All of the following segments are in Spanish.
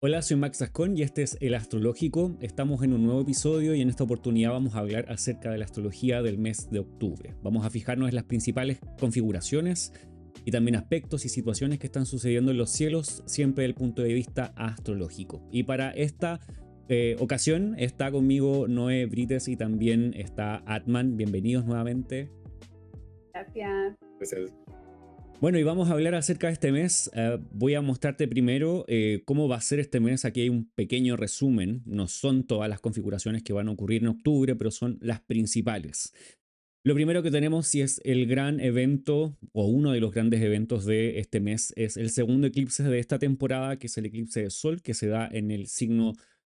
Hola, soy Max Ascón y este es El Astrológico. Estamos en un nuevo episodio y en esta oportunidad vamos a hablar acerca de la astrología del mes de octubre. Vamos a fijarnos en las principales configuraciones y también aspectos y situaciones que están sucediendo en los cielos, siempre desde el punto de vista astrológico. Y para esta ocasión está conmigo Noé Brites y también está Atman. Bienvenidos nuevamente. Gracias. Entonces, Bueno, y vamos a hablar acerca de este mes. Voy a mostrarte primero cómo va a ser este mes. Aquí hay un pequeño resumen. No son todas las configuraciones que van a ocurrir en octubre, pero son las principales. Lo primero que tenemos, y es el gran evento, o uno de los grandes eventos de este mes, es el segundo eclipse de esta temporada, que es el eclipse de Sol, que se da en el signo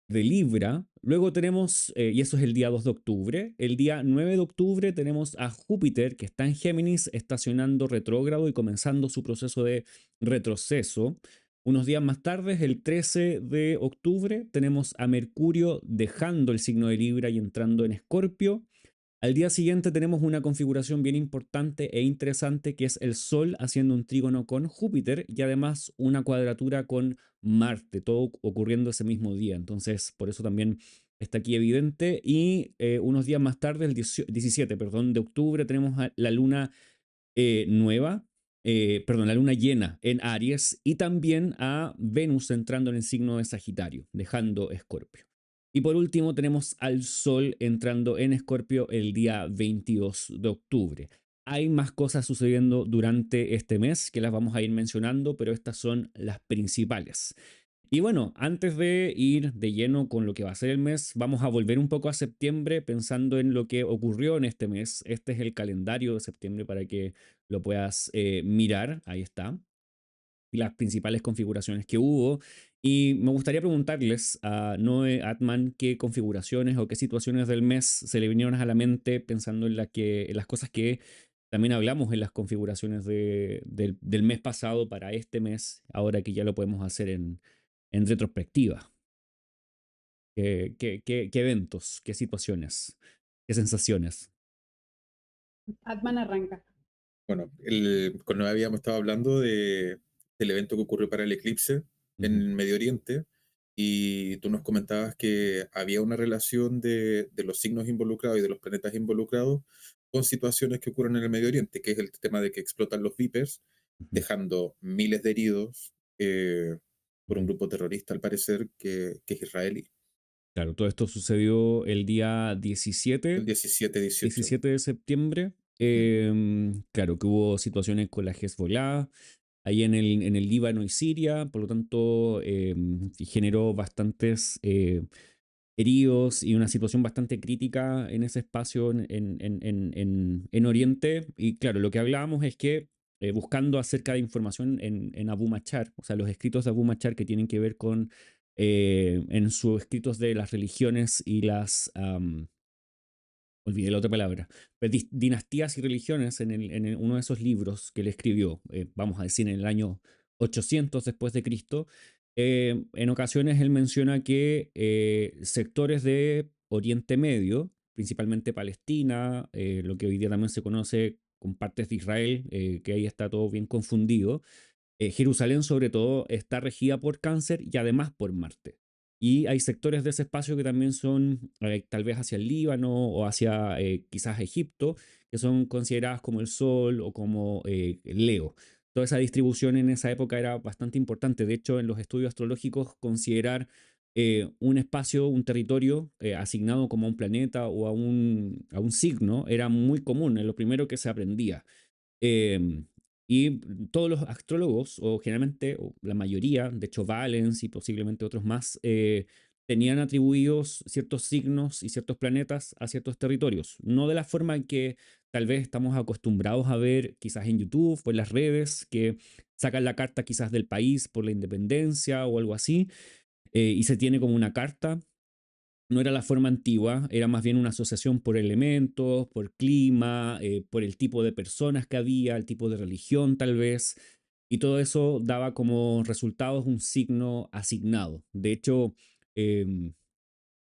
de Libra. Luego tenemos, y eso es el día 2 de octubre, el día 9 de octubre tenemos a Júpiter, que está en Géminis, estacionando retrógrado y comenzando su proceso de retroceso. Unos días más tarde, el 13 de octubre, tenemos a Mercurio dejando el signo de Libra y entrando en Escorpio. Al día siguiente tenemos una configuración bien importante e interesante que es el Sol haciendo un trígono con Júpiter y además una cuadratura con Marte, todo ocurriendo ese mismo día. Entonces, por eso también está aquí evidente. Y unos días más tarde, el 17 de octubre, tenemos a la luna nueva, la luna llena en Aries y también a Venus entrando en el signo de Sagitario, dejando Escorpio. Y por último tenemos al Sol entrando en Escorpio el día 22 de octubre. Hay más cosas sucediendo durante este mes que las vamos a ir mencionando, pero estas son las principales. Y bueno, antes de ir de lleno con lo que va a ser el mes, vamos a volver un poco a septiembre pensando en lo que ocurrió en este mes. Este es el calendario de septiembre para que lo puedas mirar. Ahí está. Y las principales configuraciones que hubo. Y me gustaría preguntarles a Noé Atman qué configuraciones o qué situaciones del mes se le vinieron a la mente pensando en las cosas que también hablamos en las configuraciones del mes pasado para este mes, ahora que ya lo podemos hacer en retrospectiva. ¿Qué eventos, qué situaciones, qué sensaciones? Atman arranca. bueno, con Noé habíamos estado hablando del evento que ocurrió para el eclipse Ujú. en Medio Oriente y tú nos comentabas que había una relación de los signos involucrados y de los planetas involucrados con situaciones que ocurren en el Medio Oriente, que es el tema de que explotan los Vipers, Ujú. dejando miles de heridos por un Ujú. grupo terrorista, al parecer, que es israelí, Claro, todo esto sucedió el día el 17, 17-18. 17 de septiembre. Claro que hubo situaciones con la Hezbollah, ahí en el Líbano y Siria, por lo tanto, generó bastantes heridos y una situación bastante crítica en ese espacio en Oriente. Y claro, lo que hablábamos es que buscando acerca de información en Abu Machar, o sea, los escritos de Abu Machar que tienen que ver con, en sus escritos de las religiones y olvidé la otra palabra, pero dinastías y religiones uno de esos libros que él escribió, vamos a decir, en el año 800 después de Cristo, en ocasiones él menciona que sectores de Oriente Medio, principalmente Palestina, lo que hoy día también se conoce con partes de Israel, que ahí está todo bien confundido, Jerusalén sobre todo está regida por Cáncer y además por Marte. Y hay sectores de ese espacio que también son tal vez hacia el Líbano o hacia quizás Egipto, que son consideradas como el Sol o como Leo. Toda esa distribución en esa época era bastante importante. De hecho, en los estudios astrológicos, considerar un espacio, un territorio asignado como a un planeta o a un signo era muy común, es lo primero que se aprendía. Eh, y todos los astrólogos, o generalmente o la mayoría, de hecho Valens y posiblemente otros más, tenían atribuidos ciertos signos y ciertos planetas a ciertos territorios. No de la forma en que tal vez estamos acostumbrados a ver quizás en YouTube o en las redes, que sacan la carta quizás del país por la independencia o algo así, y se tiene como una carta. No era la forma antigua, era más bien una asociación por elementos, por clima, por el tipo de personas que había, el tipo de religión tal vez, y todo eso daba como resultados un signo asignado. De hecho, eh,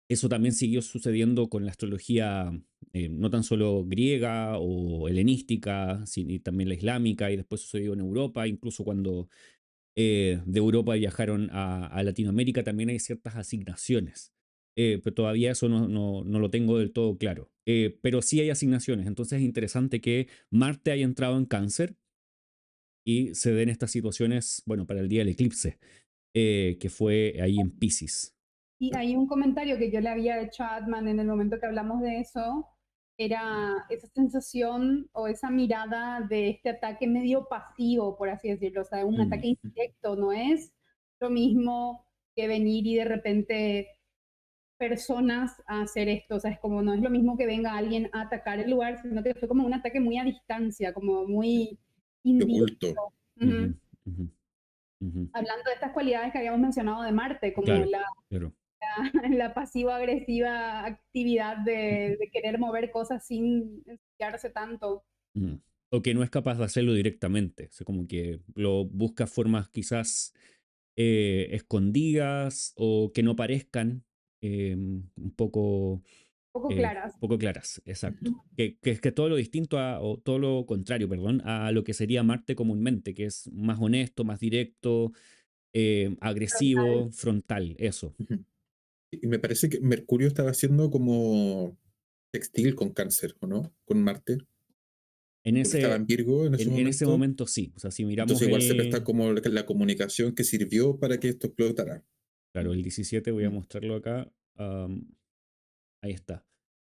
eso también siguió sucediendo con la astrología no tan solo griega o helenística, sino y también la islámica, y después sucedió en Europa, incluso cuando de Europa viajaron a Latinoamérica, también hay ciertas asignaciones. Pero todavía eso no lo tengo del todo claro. Pero sí hay asignaciones, entonces es interesante que Marte haya entrado en Cáncer y se den estas situaciones, bueno, para el día del eclipse, que fue ahí en Pisces. Y hay un comentario que yo le había hecho a Atman en el momento que hablamos de eso, era esa sensación o esa mirada de este ataque medio pasivo, por así decirlo, o sea, un ataque indirecto, no es lo mismo que venir y de repente personas a hacer esto, o sea, es como no es lo mismo que venga alguien a atacar el lugar, sino que fue como un ataque muy a distancia, como muy Qué indirecto. oculto. Ujú, ujú, ujú. Hablando de estas cualidades que habíamos mencionado de Marte, como Claro, claro. la pasiva-agresiva actividad de querer mover cosas sin ensuciarse tanto. Mm. O que no es capaz de hacerlo directamente. O sea, como que lo busca formas quizás escondidas o que no parezcan Poco claras. un poco claras, exacto. Ujú. Que es que todo lo distinto o todo lo contrario, perdón, a lo que sería Marte comúnmente, que es más honesto, más directo, Frontal. agresivo, frontal, eso. Ujú. Y me parece que Mercurio estaba haciendo como textil con Cáncer, ¿o no? Con Marte, En porque estaba ese, en Virgo en ese en ese momento. momento sí. O sea, si miramos Entonces igual se presta el, como la comunicación que sirvió para que esto explotara. claro, el 17, voy a Mm, mostrarlo acá. Ahí está.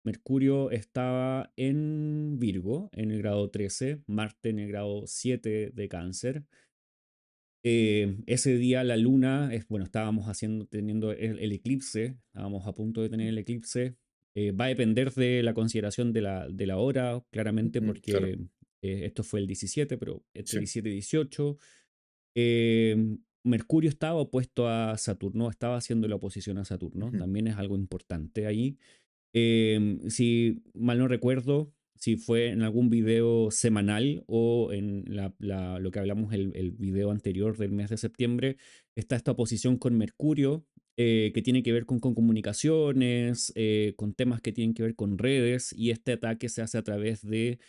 Mercurio estaba en Virgo, en el grado 13, Marte en el grado 7 de Cáncer. Ese día la luna, bueno, estábamos teniendo el eclipse, estábamos a punto de tener el eclipse. Va a depender de la consideración de la hora, claramente, claro, porque esto fue el 17, pero entre sí. 17 y 18. Mercurio estaba opuesto a Saturno, estaba haciendo la oposición a Saturno, Ujú, también es algo importante ahí. Si mal no recuerdo, si fue en algún video semanal o en lo que hablamos el video anterior del mes de septiembre, está esta oposición con Mercurio, que tiene que ver con comunicaciones, con temas que tienen que ver con redes, y este ataque se hace a través de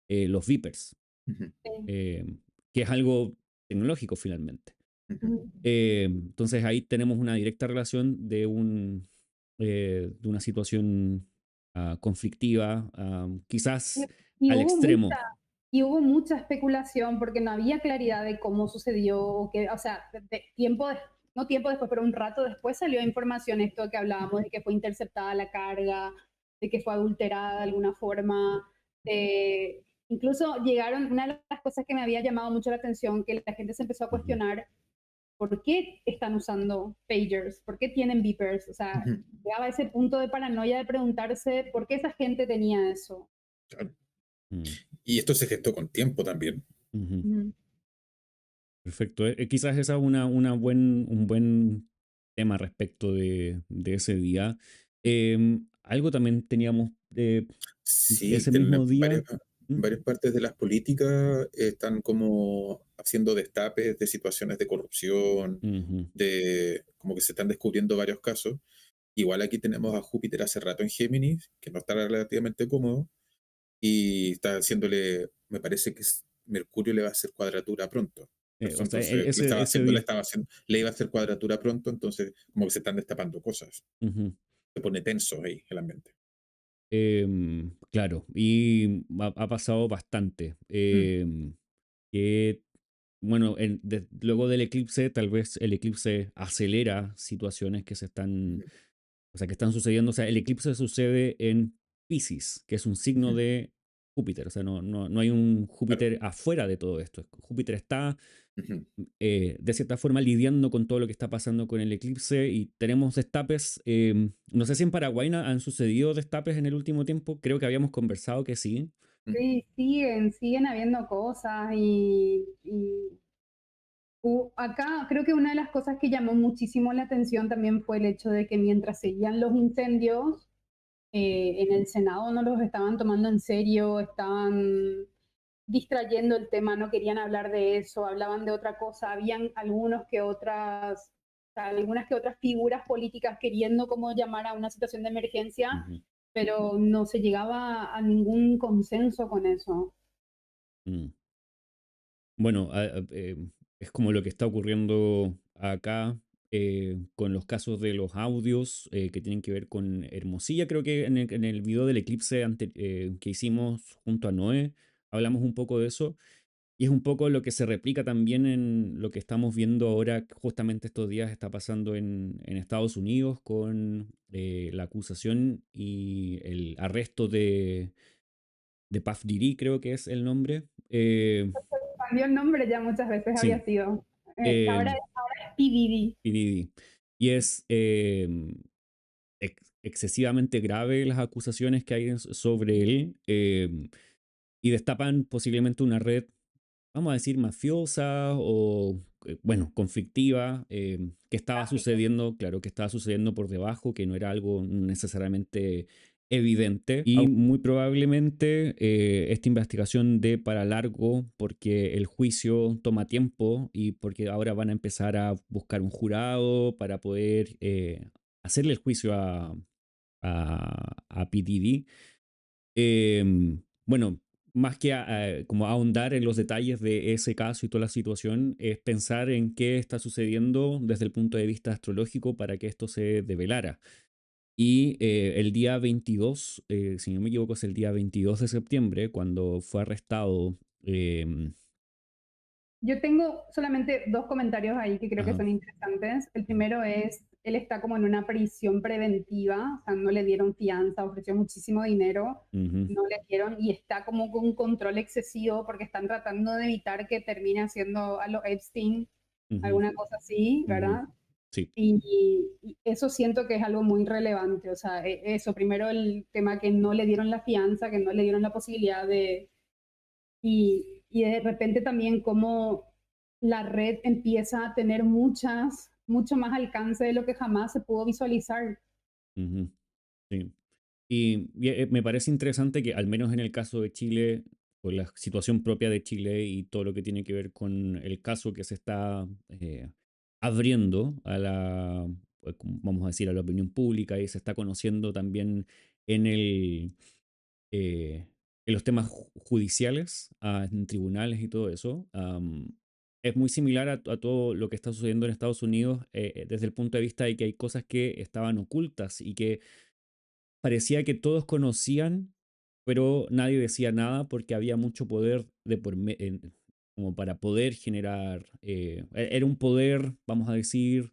los Vipers, ujú, Sí. eh, que es algo tecnológico finalmente. ujú. Ujú. Entonces ahí tenemos una directa relación de una situación conflictiva, Y, quizás y al hubo extremo. mucha, y hubo mucha especulación porque no había claridad de cómo sucedió, o que, o sea, no tiempo después, pero un rato después salió información esto que hablábamos de que fue interceptada la carga, de que fue adulterada de alguna forma. Incluso llegaron, una de las cosas que me había llamado mucho la atención, que la gente se empezó a Ujú, cuestionar por qué están usando pagers, por qué tienen beepers, o sea, Ujú, llegaba a ese punto de paranoia de preguntarse por qué esa gente tenía eso. claro. mm, Y esto se gestó con tiempo también. ujú. Ujú. Perfecto. Quizás esa es un buen tema respecto de ese día. Algo también teníamos Sí, ese mismo día. en ¿Mm? varias partes de las políticas están como haciendo destapes de situaciones de corrupción, Ujú. de como que se están descubriendo varios casos. Igual aquí tenemos a Júpiter hace rato en Géminis, que no está relativamente cómodo, y está haciéndole, me parece que Mercurio le va a hacer cuadratura pronto. O sea, Entonces, ese día. le iba a hacer cuadratura pronto, entonces como que se están destapando cosas. Ujú. Se pone tenso ahí el ambiente. Claro, y ha pasado bastante. Mm, Que, bueno, luego del eclipse, tal vez el eclipse acelera situaciones que ujú, o sea, que están sucediendo. O sea, el eclipse sucede en Pisces, que es un signo ujú, de Júpiter. O sea, no hay un claro. Júpiter afuera de todo esto. Júpiter está Ujú. de cierta forma lidiando con todo lo que está pasando con el eclipse y tenemos destapes. No sé si en Paraguay han sucedido destapes en el último tiempo, creo que habíamos conversado que sí. Mm, Sí, siguen habiendo cosas acá creo que una de las cosas que llamó muchísimo la atención también fue el hecho de que mientras seguían los incendios, en el Senado no los estaban tomando en serio, estaban distrayendo el tema, no querían hablar de eso, hablaban de otra cosa, habían algunas que otras figuras políticas queriendo como llamar a una situación de emergencia, Ujú, pero no se llegaba a ningún consenso con eso. mm. Bueno, es como lo que está ocurriendo acá con los casos de los audios que tienen que ver con Hermosilla. Creo que en el video del eclipse que hicimos junto a Noé hablamos un poco de eso. Y es un poco lo que se replica también en lo que estamos viendo ahora, que justamente estos días está pasando en Estados Unidos con la acusación y el arresto de Puff Diddy, creo que es el nombre. Cambió el nombre ya muchas veces había Sí, sido. eh, Ahora es P. Diddy. P. Diddy. Y es excesivamente grave las acusaciones que hay sobre él y destapan posiblemente una red, vamos a decir, mafiosa o, bueno, conflictiva, que estaba Tráfico. sucediendo, claro, que estaba sucediendo por debajo, que no era algo necesariamente evidente y muy probablemente esta investigación dé para largo porque el juicio toma tiempo y porque ahora van a empezar a buscar un jurado para poder hacerle el juicio a P. Diddy. Bueno, más que como ahondar en los detalles de ese caso y toda la situación, es pensar en qué está sucediendo desde el punto de vista astrológico para que esto se develara. Y el día 22, si no me equivoco, es el día 22 de septiembre, cuando fue arrestado. Yo tengo solamente dos comentarios ahí que creo que Ajá, son interesantes. El primero es, él está como en una prisión preventiva, o sea, no le dieron fianza, ofreció muchísimo dinero, ujú, no le dieron y está como con un control excesivo porque están tratando de evitar que termine haciendo a lo Epstein, ujú, alguna cosa así, ujú. ¿verdad? Sí. Y eso siento que es algo muy relevante, o sea, eso, primero el tema que no le dieron la fianza, que no le dieron la posibilidad de y de repente también como la red empieza a tener mucho más alcance de lo que jamás se pudo visualizar. Ujú, sí. Y me parece interesante que, al menos en el caso de Chile, por la situación propia de Chile y todo lo que tiene que ver con el caso que se está abriendo a la, pues, vamos a decir, a la opinión pública y se está conociendo también en eh, en los temas judiciales, en tribunales y todo eso. Es muy similar a todo lo que está sucediendo en Estados Unidos desde el punto de vista de que hay cosas que estaban ocultas y que parecía que todos conocían, pero nadie decía nada porque había mucho poder como para poder generar. Era un poder, vamos a decir,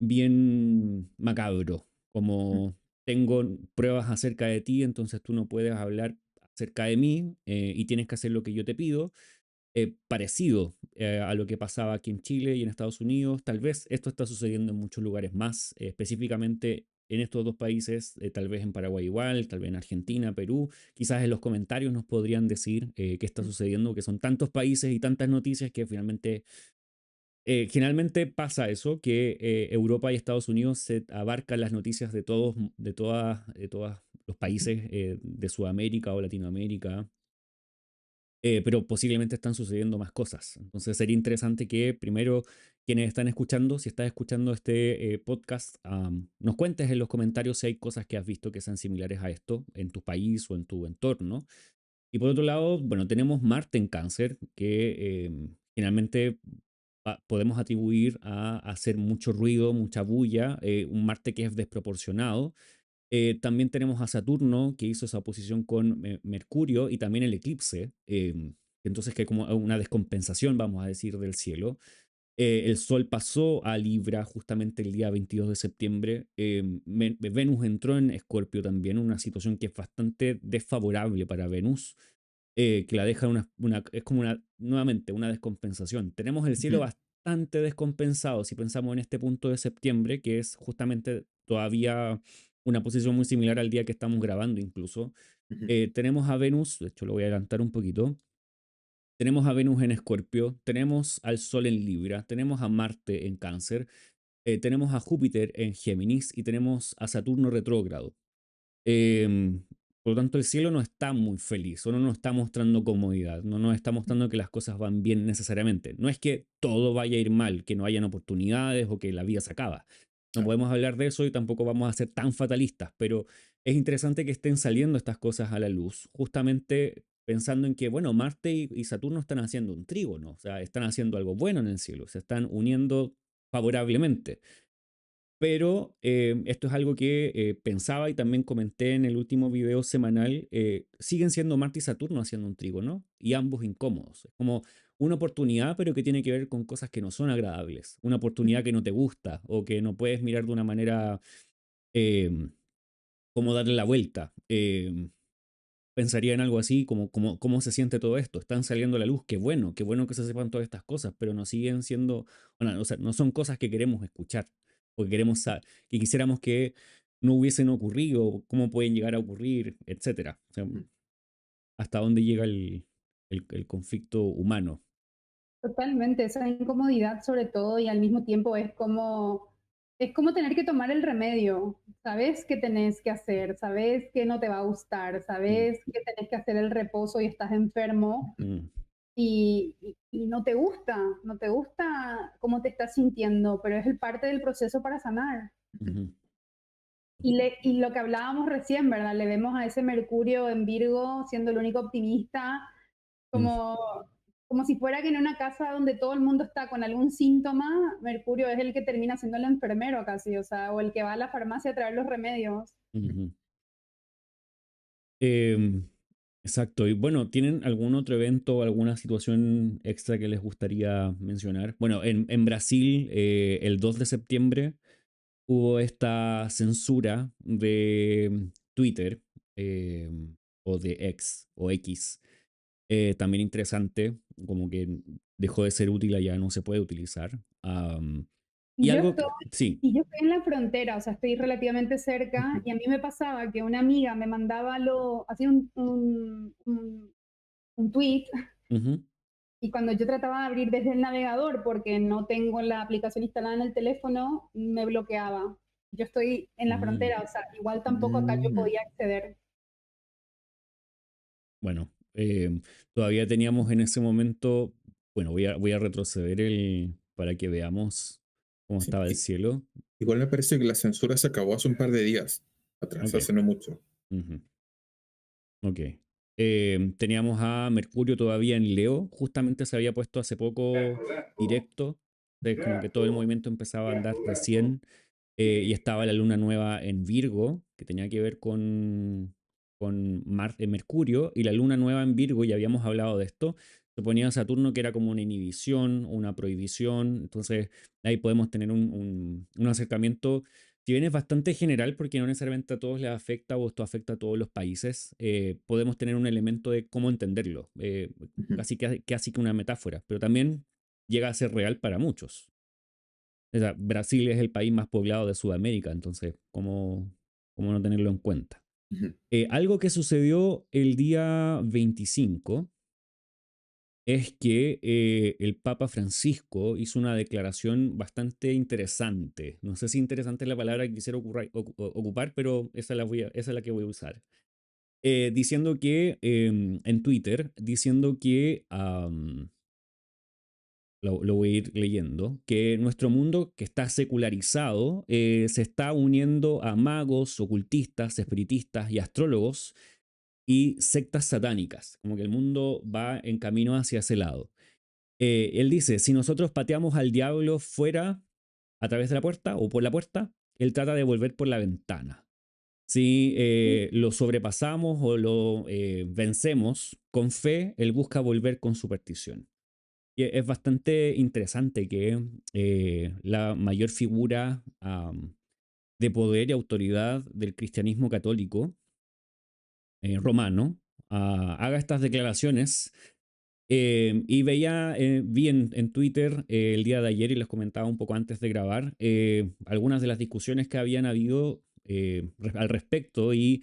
bien macabro, como tengo pruebas acerca de ti, entonces tú no puedes hablar acerca de mí y tienes que hacer lo que yo te pido. Parecido a lo que pasaba aquí en Chile y en Estados Unidos. Tal vez esto está sucediendo en muchos lugares más, específicamente en estos dos países, tal vez en Paraguay igual, tal vez en Argentina, Perú. Quizás en los comentarios nos podrían decir qué está sucediendo, que son tantos países y tantas noticias que finalmente, generalmente pasa eso, que Europa y Estados Unidos se abarcan las noticias de todos, de todas los países de Sudamérica o Latinoamérica, pero posiblemente están sucediendo más cosas. Entonces sería interesante que primero quienes están escuchando, si estás escuchando este podcast, nos cuentes en los comentarios si hay cosas que has visto que sean similares a esto en tu país o en tu entorno. Y por otro lado, bueno, tenemos Marte en Cáncer, que generalmente podemos atribuir a hacer mucho ruido, mucha bulla, un Marte que es desproporcionado. También tenemos a Saturno, que hizo esa oposición con Mercurio y también el eclipse. Entonces, que hay como una descompensación, vamos a decir, del cielo. El Sol pasó a Libra justamente el día 22 de septiembre. Venus entró en Escorpio también, una situación que es bastante desfavorable para Venus, que la deja es como nuevamente una descompensación. Tenemos el cielo Ujú, bastante descompensado si pensamos en este punto de septiembre, que es justamente todavía una posición muy similar al día que estamos grabando incluso. ujú. Tenemos a Venus, de hecho lo voy a adelantar un poquito. Tenemos a Venus en Escorpio, tenemos al Sol en Libra, tenemos a Marte en Cáncer, tenemos a Júpiter en Géminis y tenemos a Saturno retrógrado. Em, por lo tanto, el cielo no está muy feliz o no nos está mostrando comodidad, no nos está mostrando que las cosas van bien necesariamente. No es que todo vaya a ir mal, que no hayan oportunidades o que la vida se acaba. No Claro. podemos hablar de eso y tampoco vamos a ser tan fatalistas, pero es interesante que estén saliendo estas cosas a la luz, justamente pensando en que, bueno, Marte y Saturno están haciendo un trígono, o sea, están haciendo algo bueno en el cielo, se están uniendo favorablemente. Pero esto es algo que pensaba y también comenté en el último video semanal. Siguen siendo Marte y Saturno haciendo un trígono y ambos incómodos. Es como una oportunidad, pero que tiene que ver con cosas que no son agradables. Una oportunidad que no te gusta o que no puedes mirar de una manera eh, como darle la vuelta. Pensaría en algo así, como, cómo se siente todo esto. Están saliendo a la luz, qué bueno que se sepan todas estas cosas, pero no siguen siendo, bueno, o sea, no son cosas que queremos escuchar, porque queremos saber, que quisiéramos que no hubiesen ocurrido, cómo pueden llegar a ocurrir, etcétera. O sea, Mm. hasta dónde llega el conflicto humano. Totalmente, esa incomodidad sobre todo y al mismo tiempo es como tener que tomar el remedio. Sabes qué tenés que hacer, sabes que no te va a gustar, Mm, sabes que tenés que hacer el reposo y estás enfermo mm, y no te gusta, no te gusta cómo te estás sintiendo, pero es el parte del proceso para sanar. ujú, Y lo que hablábamos recién, ¿verdad? Le vemos a ese Mercurio en Virgo siendo el único optimista, mm, como, como si fuera que en una casa donde todo el mundo está con algún síntoma, Mercurio es el que termina siendo el enfermero casi, o sea, o el que va a la farmacia a traer los remedios. ujú. Em, exacto. Y bueno, ¿tienen algún otro evento o alguna situación extra que les gustaría mencionar? Bueno, en Brasil, el 2 de septiembre hubo esta censura de Twitter eh, o de X o X. También interesante, como que dejó de ser útil, ya no se puede utilizar. Y Y yo algo estoy, que, sí. y yo estoy en la frontera, o sea, estoy relativamente cerca, Ujú. y a mí me pasaba que una amiga me mandaba así un tweet. Ujú, Y cuando yo trataba de abrir desde el navegador, porque no tengo la aplicación instalada en el teléfono, me bloqueaba. Yo estoy en la mm, frontera, o sea, igual tampoco acá yo Mm. podía acceder. bueno, todavía teníamos en ese momento, bueno, voy a retroceder para que veamos cómo Sí. estaba el cielo. Igual me parece que la censura se acabó hace un par de días atrás, Ok. hace no mucho. Ujú. Ok. Teníamos a Mercurio todavía en Leo, justamente se había puesto hace poco directo, entonces como que todo el movimiento empezaba a andar recién, y estaba la luna nueva en Virgo, que tenía que ver con Marte, Mercurio, y la luna nueva en Virgo, ya habíamos hablado de esto, se ponía Saturno que era como una inhibición, una prohibición, entonces ahí podemos tener un acercamiento, si bien es bastante general porque no necesariamente a todos les afecta o esto afecta a todos los países, podemos tener un elemento de cómo entenderlo, Ujú. casi que una metáfora, pero también llega a ser real para muchos. O sea, Brasil es el país más poblado de Sudamérica, entonces, ¿cómo no tenerlo en cuenta? Ujú. Algo que sucedió el día 25 es que el Papa Francisco hizo una declaración bastante interesante. No sé si interesante es la palabra que quisiera ocupar, pero esa es la que voy a usar. Diciendo que, en Twitter, diciendo que, lo voy a ir leyendo, que nuestro mundo que está secularizado se está uniendo a magos, ocultistas, espiritistas y astrólogos y sectas satánicas, como que el mundo va en camino hacia ese lado. Él dice, si nosotros pateamos al diablo fuera a través de la puerta o por la puerta, él trata de volver por la ventana. Si lo sobrepasamos o lo vencemos con fe, él busca volver con superstición. Y es bastante interesante que la mayor figura de poder y autoridad del cristianismo católico romano haga estas declaraciones. Y vi en Twitter el día de ayer y les comentaba un poco antes de grabar algunas de las discusiones que habían habido al respecto y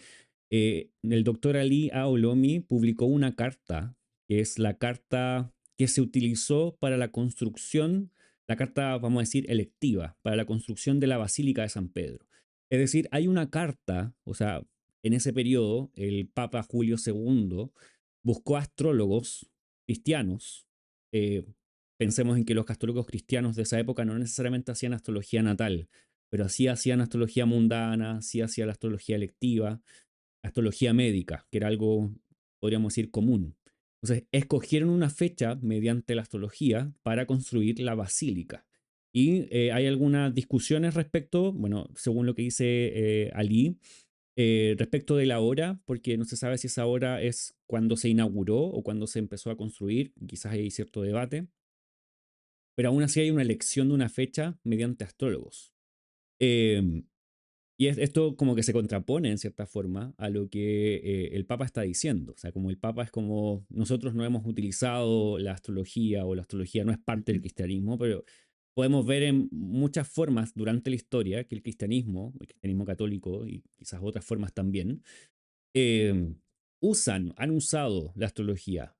el doctor Ali Aolomi publicó una carta, que es la carta que se utilizó para la construcción, la carta, vamos a decir, electiva, para la construcción de la Basílica de San Pedro. Es decir, hay una carta, o sea, en ese periodo, el Papa Julio II buscó astrólogos cristianos. eh, Pensemos en que los astrólogos cristianos de esa época no necesariamente hacían astrología natal, pero sí hacían astrología mundana, sí hacían la astrología electiva, astrología médica, que era algo, podríamos decir, común. Entonces, escogieron una fecha mediante la astrología para construir la basílica. Y hay algunas discusiones respecto, bueno, según lo que dice Ali, respecto de la hora, porque no se sabe si esa hora es cuando se inauguró o cuando se empezó a construir, quizás hay cierto debate, pero aún así hay una elección de una fecha mediante astrólogos. Em, y esto como que se contrapone en cierta forma a lo que el Papa está diciendo. O sea, como el Papa es como nosotros no hemos utilizado la astrología o la astrología no es parte del cristianismo, pero podemos ver en muchas formas durante la historia que el cristianismo católico y quizás otras formas también, eh, han usado la astrología.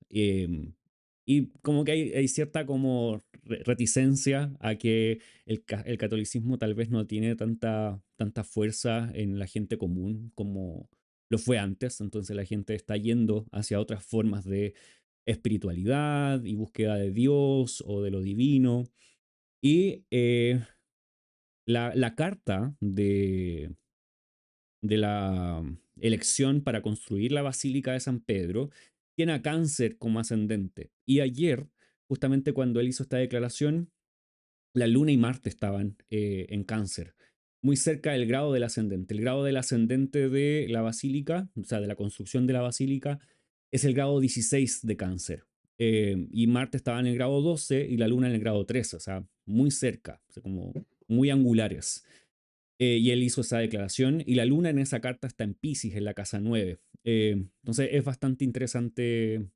Y como que hay cierta como reticencia a que el catolicismo tal vez no tiene tanta fuerza en la gente común como lo fue antes. Entonces la gente está yendo hacia otras formas de espiritualidad y búsqueda de Dios o de lo divino. Y la carta de la elección para construir la Basílica de San Pedro tiene a Cáncer como ascendente. Y ayer, justamente cuando él hizo esta declaración, la Luna y Marte estaban en Cáncer, muy cerca del grado del ascendente. El grado del ascendente de la Basílica, o sea, de la construcción de la Basílica, es el grado 16 de Cáncer. Y Marte estaba en el grado 12 y la Luna en el grado 13, o sea, muy cerca, o sea, como muy angulares. Y él hizo esa declaración y la luna en esa carta está en Pisces, en la casa 9. Entonces es bastante interesante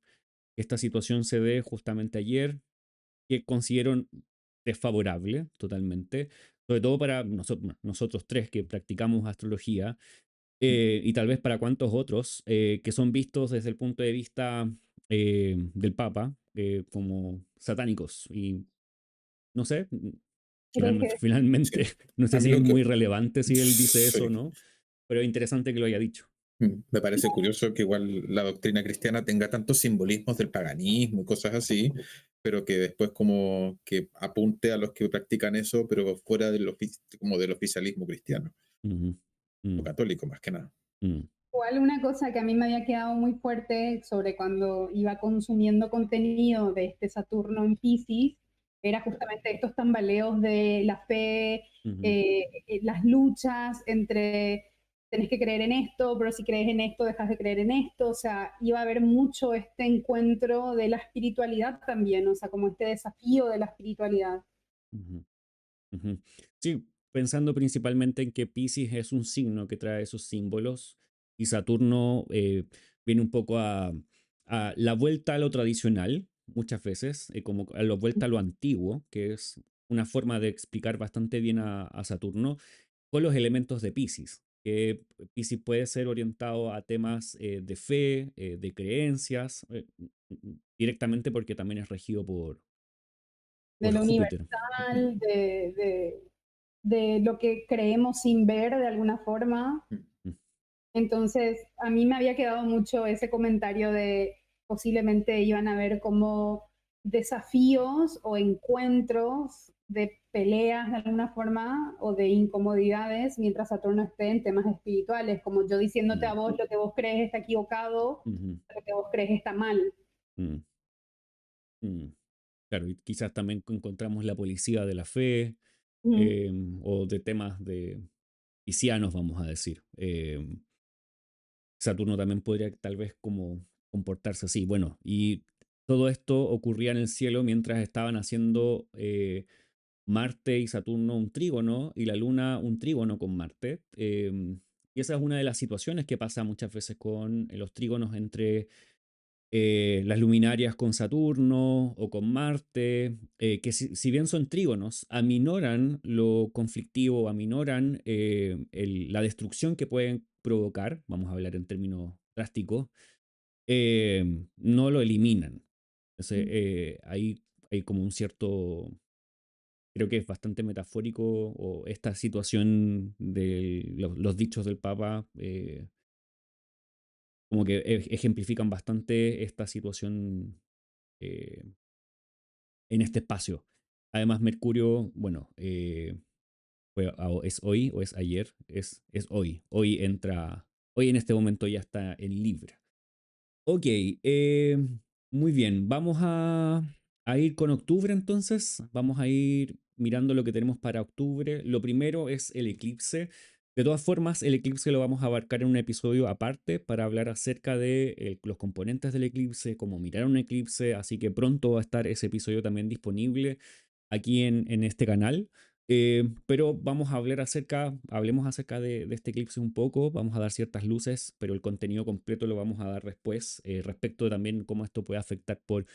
que esta situación se dé justamente ayer, que considero desfavorable totalmente, sobre todo para nosotros tres que practicamos astrología y tal vez para cuantos otros que son vistos desde el punto de vista del Papa como satánicos. Y no sé, Herejes. Sí. finalmente, no A sé mí si es lo que... muy relevante si él dice eso o Sí. no, pero es interesante que lo haya dicho. Me parece curioso que igual la doctrina cristiana tenga tantos simbolismos del paganismo y cosas así, pero que después como que apunte a los que practican eso, pero fuera como del oficialismo cristiano, Ujú, o mm, católico más que nada. mm, Igual una cosa que a mí me había quedado muy fuerte sobre cuando iba consumiendo contenido de este Saturno en Pisces, era justamente estos tambaleos de la fe, ujú, las luchas entre tenés que creer en esto, pero si crees en esto, dejas de creer en esto. O sea, iba a haber mucho este encuentro de la espiritualidad también, o sea, como este desafío de la espiritualidad. ujú, ujú. Sí, pensando principalmente en que Pisces es un signo que trae esos símbolos y Saturno viene un poco a la vuelta a lo tradicional, muchas veces, como a la vuelta a lo antiguo, que es una forma de explicar bastante bien a Saturno, con los elementos de Pisces, que Pisces puede ser orientado a temas de fe, de creencias, directamente porque también es regido De por lo Júpiter. universal, de lo que creemos sin ver de alguna forma. Mm, Entonces, a mí me había quedado mucho ese comentario de posiblemente iban a haber como desafíos o encuentros de peleas de alguna forma o de incomodidades mientras Saturno esté en temas espirituales, como yo diciéndote a mm, vos lo que vos crees está equivocado, ujú, lo que vos crees está mal. mm, mm. Claro, y quizás también encontramos la policía de la fe Mm. o de temas de piscianos, vamos a decir. Saturno también podría tal vez como comportarse así. Bueno, y todo esto ocurría en el cielo mientras estaban haciendo Marte y Saturno un trígono y la Luna un trígono con Marte. Y esa es una de las situaciones que pasa muchas veces con los trígonos entre las luminarias con Saturno o con Marte, que si bien son trígonos, aminoran lo conflictivo, aminoran la destrucción que pueden provocar, vamos a hablar en términos drásticos, no lo eliminan. Entonces, hay como un cierto, creo que es bastante metafórico, o esta situación de los dichos del Papa, como que ejemplifican bastante esta situación eh, en este espacio. Además, Mercurio, bueno, es hoy o es ayer, es hoy. Hoy entra, hoy en este momento ya está en Libra. Ok, Muy bien, vamos a ir con octubre entonces. Vamos a ir mirando lo que tenemos para octubre. Lo primero es el eclipse. De todas formas, el eclipse lo vamos a abarcar en un episodio aparte para hablar acerca de los componentes del eclipse, cómo mirar un eclipse, así que pronto va a estar ese episodio también disponible aquí en este canal. Pero vamos a hablar hablemos acerca de este eclipse un poco, vamos a dar ciertas luces, pero el contenido completo lo vamos a dar después, respecto de también cómo esto puede afectar por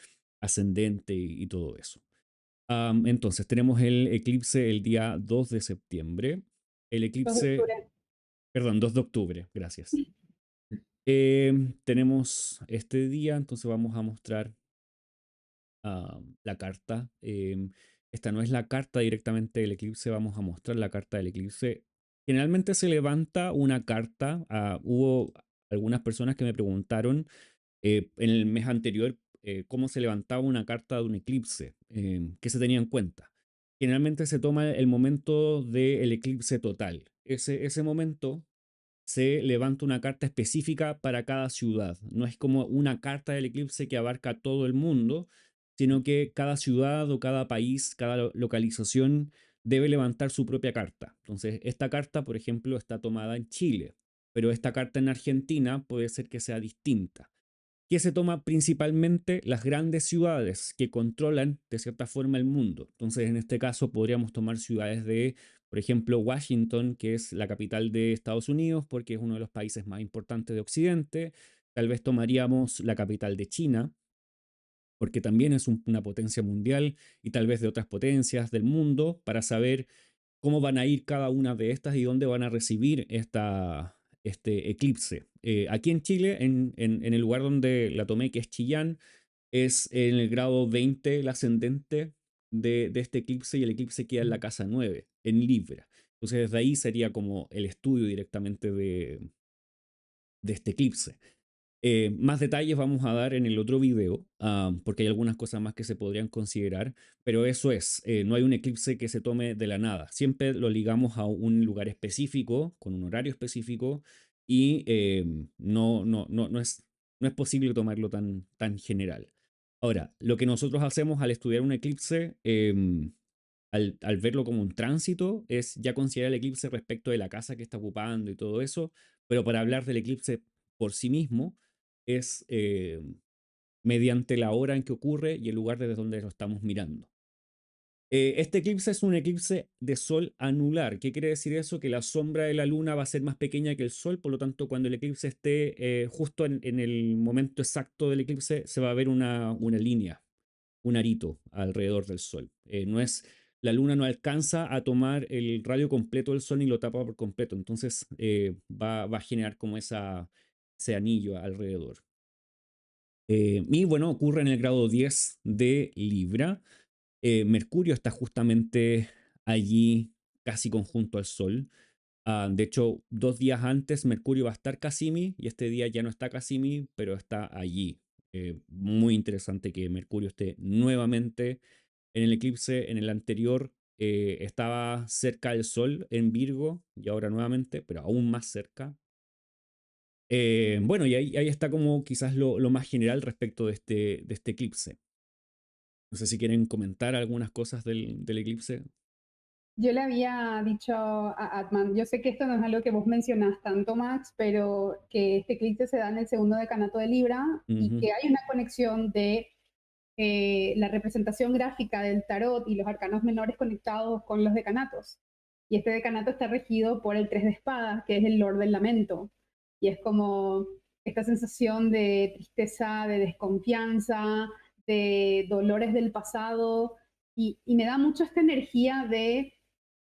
ascendente y todo eso. Entonces, tenemos el eclipse el día 2 de septiembre, el 2 de eclipse, octubre. perdón, 2 de octubre, gracias. Tenemos este día, entonces vamos a mostrar la carta. Esta no es la carta directamente del eclipse, vamos a mostrar la carta del eclipse. Generalmente se levanta una carta. Hubo algunas personas que me preguntaron en el mes anterior cómo se levantaba una carta de un eclipse, qué se tenía en cuenta. Generalmente se toma el momento del eclipse total. Ese momento se levanta una carta específica para cada ciudad. No es como una carta del eclipse que abarca todo el mundo, sino que cada ciudad o cada país, cada localización debe levantar su propia carta. Entonces, esta carta, por ejemplo, está tomada en Chile, pero esta carta en Argentina puede ser que sea distinta, que se toma principalmente las grandes ciudades que controlan de cierta forma el mundo. Entonces, en este caso podríamos tomar ciudades de, por ejemplo, Washington, que es la capital de Estados Unidos, porque es uno de los países más importantes de Occidente. Tal vez tomaríamos la capital de China, porque también es una potencia mundial, y tal vez de otras potencias del mundo, para saber cómo van a ir cada una de estas y dónde van a recibir este eclipse. Aquí en Chile, en el lugar donde la tomé, que es Chillán, es en el grado 20 el ascendente de este eclipse, y el eclipse queda en la casa 9 en Libra. Entonces desde ahí sería como el estudio directamente de este eclipse. Más detalles vamos a dar en el otro video, porque hay algunas cosas más que se podrían considerar, pero eso es, no hay un eclipse que se tome de la nada. Siempre lo ligamos a un lugar específico, con un horario específico, y no es posible tomarlo tan general. Ahora, lo que nosotros hacemos al estudiar un eclipse, al verlo como un tránsito, es ya considerar el eclipse respecto de la casa que está ocupando y todo eso, pero para hablar del eclipse por sí mismo, es mediante la hora en que ocurre y el lugar desde donde lo estamos mirando. Este eclipse es un eclipse de sol anular. ¿Qué quiere decir eso? Que la sombra de la luna va a ser más pequeña que el sol, por lo tanto, cuando el eclipse esté justo en el momento exacto del eclipse, se va a ver una línea, un arito alrededor del sol. La luna no alcanza a tomar el radio completo del sol ni lo tapa por completo, entonces va a generar como ese anillo alrededor. Y bueno, ocurre en el grado 10 de Libra. Mercurio está justamente allí, casi conjunto al Sol. De hecho, 2 días antes Mercurio va a estar Casimi, y este día ya no está Casimi, pero está allí. Muy interesante que Mercurio esté nuevamente en el eclipse. En el anterior estaba cerca del Sol en Virgo, y ahora nuevamente, pero aún más cerca. Bueno, y ahí está como quizás lo más general respecto de este eclipse. No sé si quieren comentar algunas cosas del eclipse. Yo le había dicho a Atman, yo sé que esto no es algo que vos mencionás tanto, Max, pero que este eclipse se da en el segundo decanato de Libra y Ujú, que hay una conexión de la representación gráfica del tarot y los arcanos menores conectados con los decanatos. Y este decanato está regido por el 3 de espadas, que es el Lord del Lamento. Y es como esta sensación de tristeza, de desconfianza, de dolores del pasado. Y me da mucho esta energía de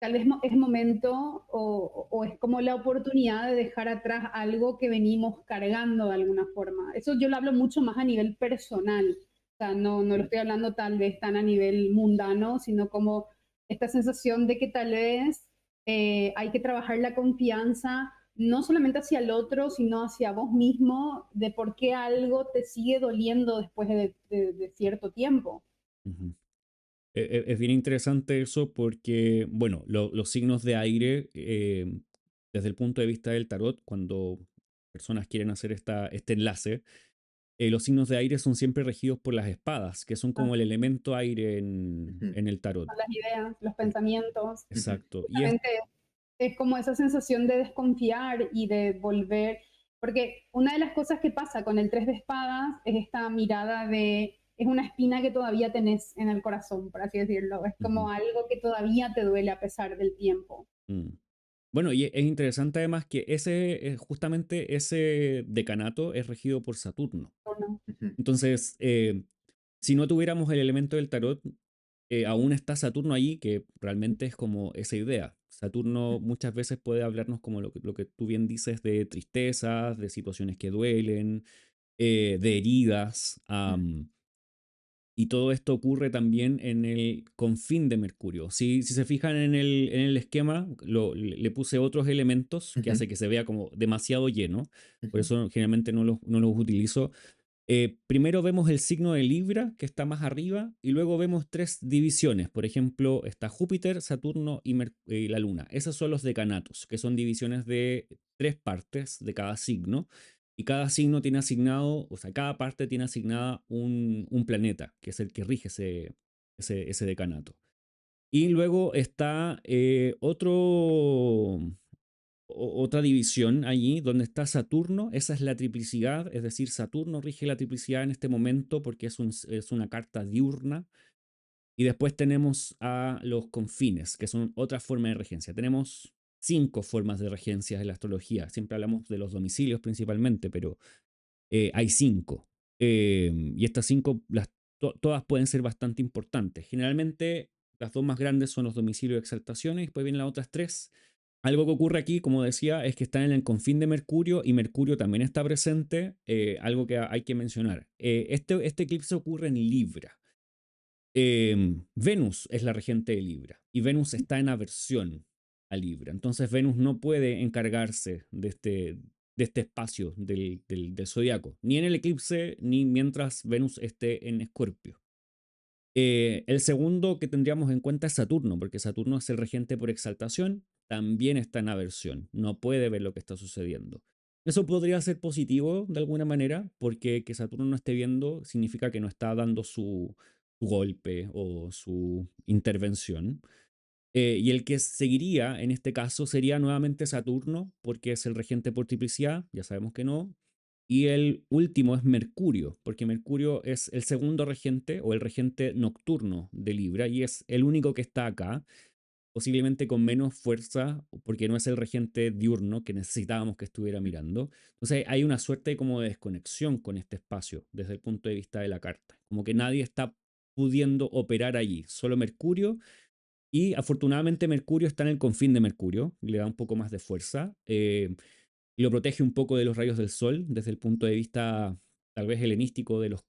tal vez es momento o es como la oportunidad de dejar atrás algo que venimos cargando de alguna forma. Eso yo lo hablo mucho más a nivel personal. O sea, no lo estoy hablando tal vez tan a nivel mundano, sino como esta sensación de que tal vez hay que trabajar la confianza, no solamente hacia el otro, sino hacia vos mismo, de por qué algo te sigue doliendo después de cierto tiempo. ujú. Es bien interesante eso porque, bueno, los signos de aire, desde el punto de vista del tarot, cuando personas quieren hacer este enlace, los signos de aire son siempre regidos por las espadas, que son Ah, como el elemento aire Ujú, en el tarot. son las ideas, los sí, pensamientos. ujú, Exacto. Y es, Justamente es como esa sensación de desconfiar y de volver, porque una de las cosas que pasa con el tres de espadas es esta mirada de, es una espina que todavía tenés en el corazón, por así decirlo, es como ujú, algo que todavía te duele a pesar del tiempo. mm. Bueno, y es interesante además que justamente ese decanato es regido por Saturno. ¿O no? ujú, Entonces, si no tuviéramos el elemento del tarot, aún está Saturno ahí, que realmente es como esa idea. Saturno muchas veces puede hablarnos como lo que tú bien dices de tristezas, de situaciones que duelen, de heridas. ujú, Y todo esto ocurre también en el confín de Mercurio. Si se fijan en el esquema, le puse otros elementos que ujú, hace que se vea como demasiado lleno. Por ujú, eso generalmente no los utilizo. Primero vemos el signo de Libra, que está más arriba, y luego vemos tres divisiones. Por ejemplo, está Júpiter, Saturno y la Luna. Esos son los decanatos, que son divisiones de tres partes de cada signo. Y cada signo tiene asignado, o sea, cada parte tiene asignada un planeta, que es el que rige ese decanato. Y luego está otra división allí donde está Saturno, esa es la triplicidad, es decir, Saturno rige la triplicidad en este momento porque es una carta diurna. Y después tenemos a los confines, que son otra forma de regencia. Tenemos 5 formas de regencia en la astrología. Siempre hablamos de los domicilios principalmente, pero hay 5. Y estas 5, todas pueden ser bastante importantes. Generalmente, las dos más grandes son los domicilios y exaltaciones, y después vienen las otras 3. Algo que ocurre aquí, como decía, es que están en el confín de Mercurio y Mercurio también está presente, algo que hay que mencionar. Este eclipse ocurre en Libra. Venus es la regente de Libra y Venus está en aversión a Libra. Entonces Venus no puede encargarse de este espacio del zodiaco, ni en el eclipse, ni mientras Venus esté en Escorpio. El segundo que tendríamos en cuenta es Saturno, porque Saturno es el regente por exaltación, también está en aversión, no puede ver lo que está sucediendo. Eso podría ser positivo de alguna manera, porque que Saturno no esté viendo significa que no está dando su golpe o su intervención. Y el que seguiría en este caso sería nuevamente Saturno, porque es el regente por triplicidad, ya sabemos que no. Y el último es Mercurio, porque Mercurio es el segundo regente o el regente nocturno de Libra y es el único que está acá, posiblemente con menos fuerza, porque no es el regente diurno que necesitábamos que estuviera mirando. Entonces hay una suerte como de desconexión con este espacio desde el punto de vista de la carta, como que nadie está pudiendo operar allí, solo Mercurio. Y afortunadamente Mercurio está en el confín de Mercurio, le da un poco más de fuerza y lo protege un poco de los rayos del sol desde el punto de vista tal vez helenístico de los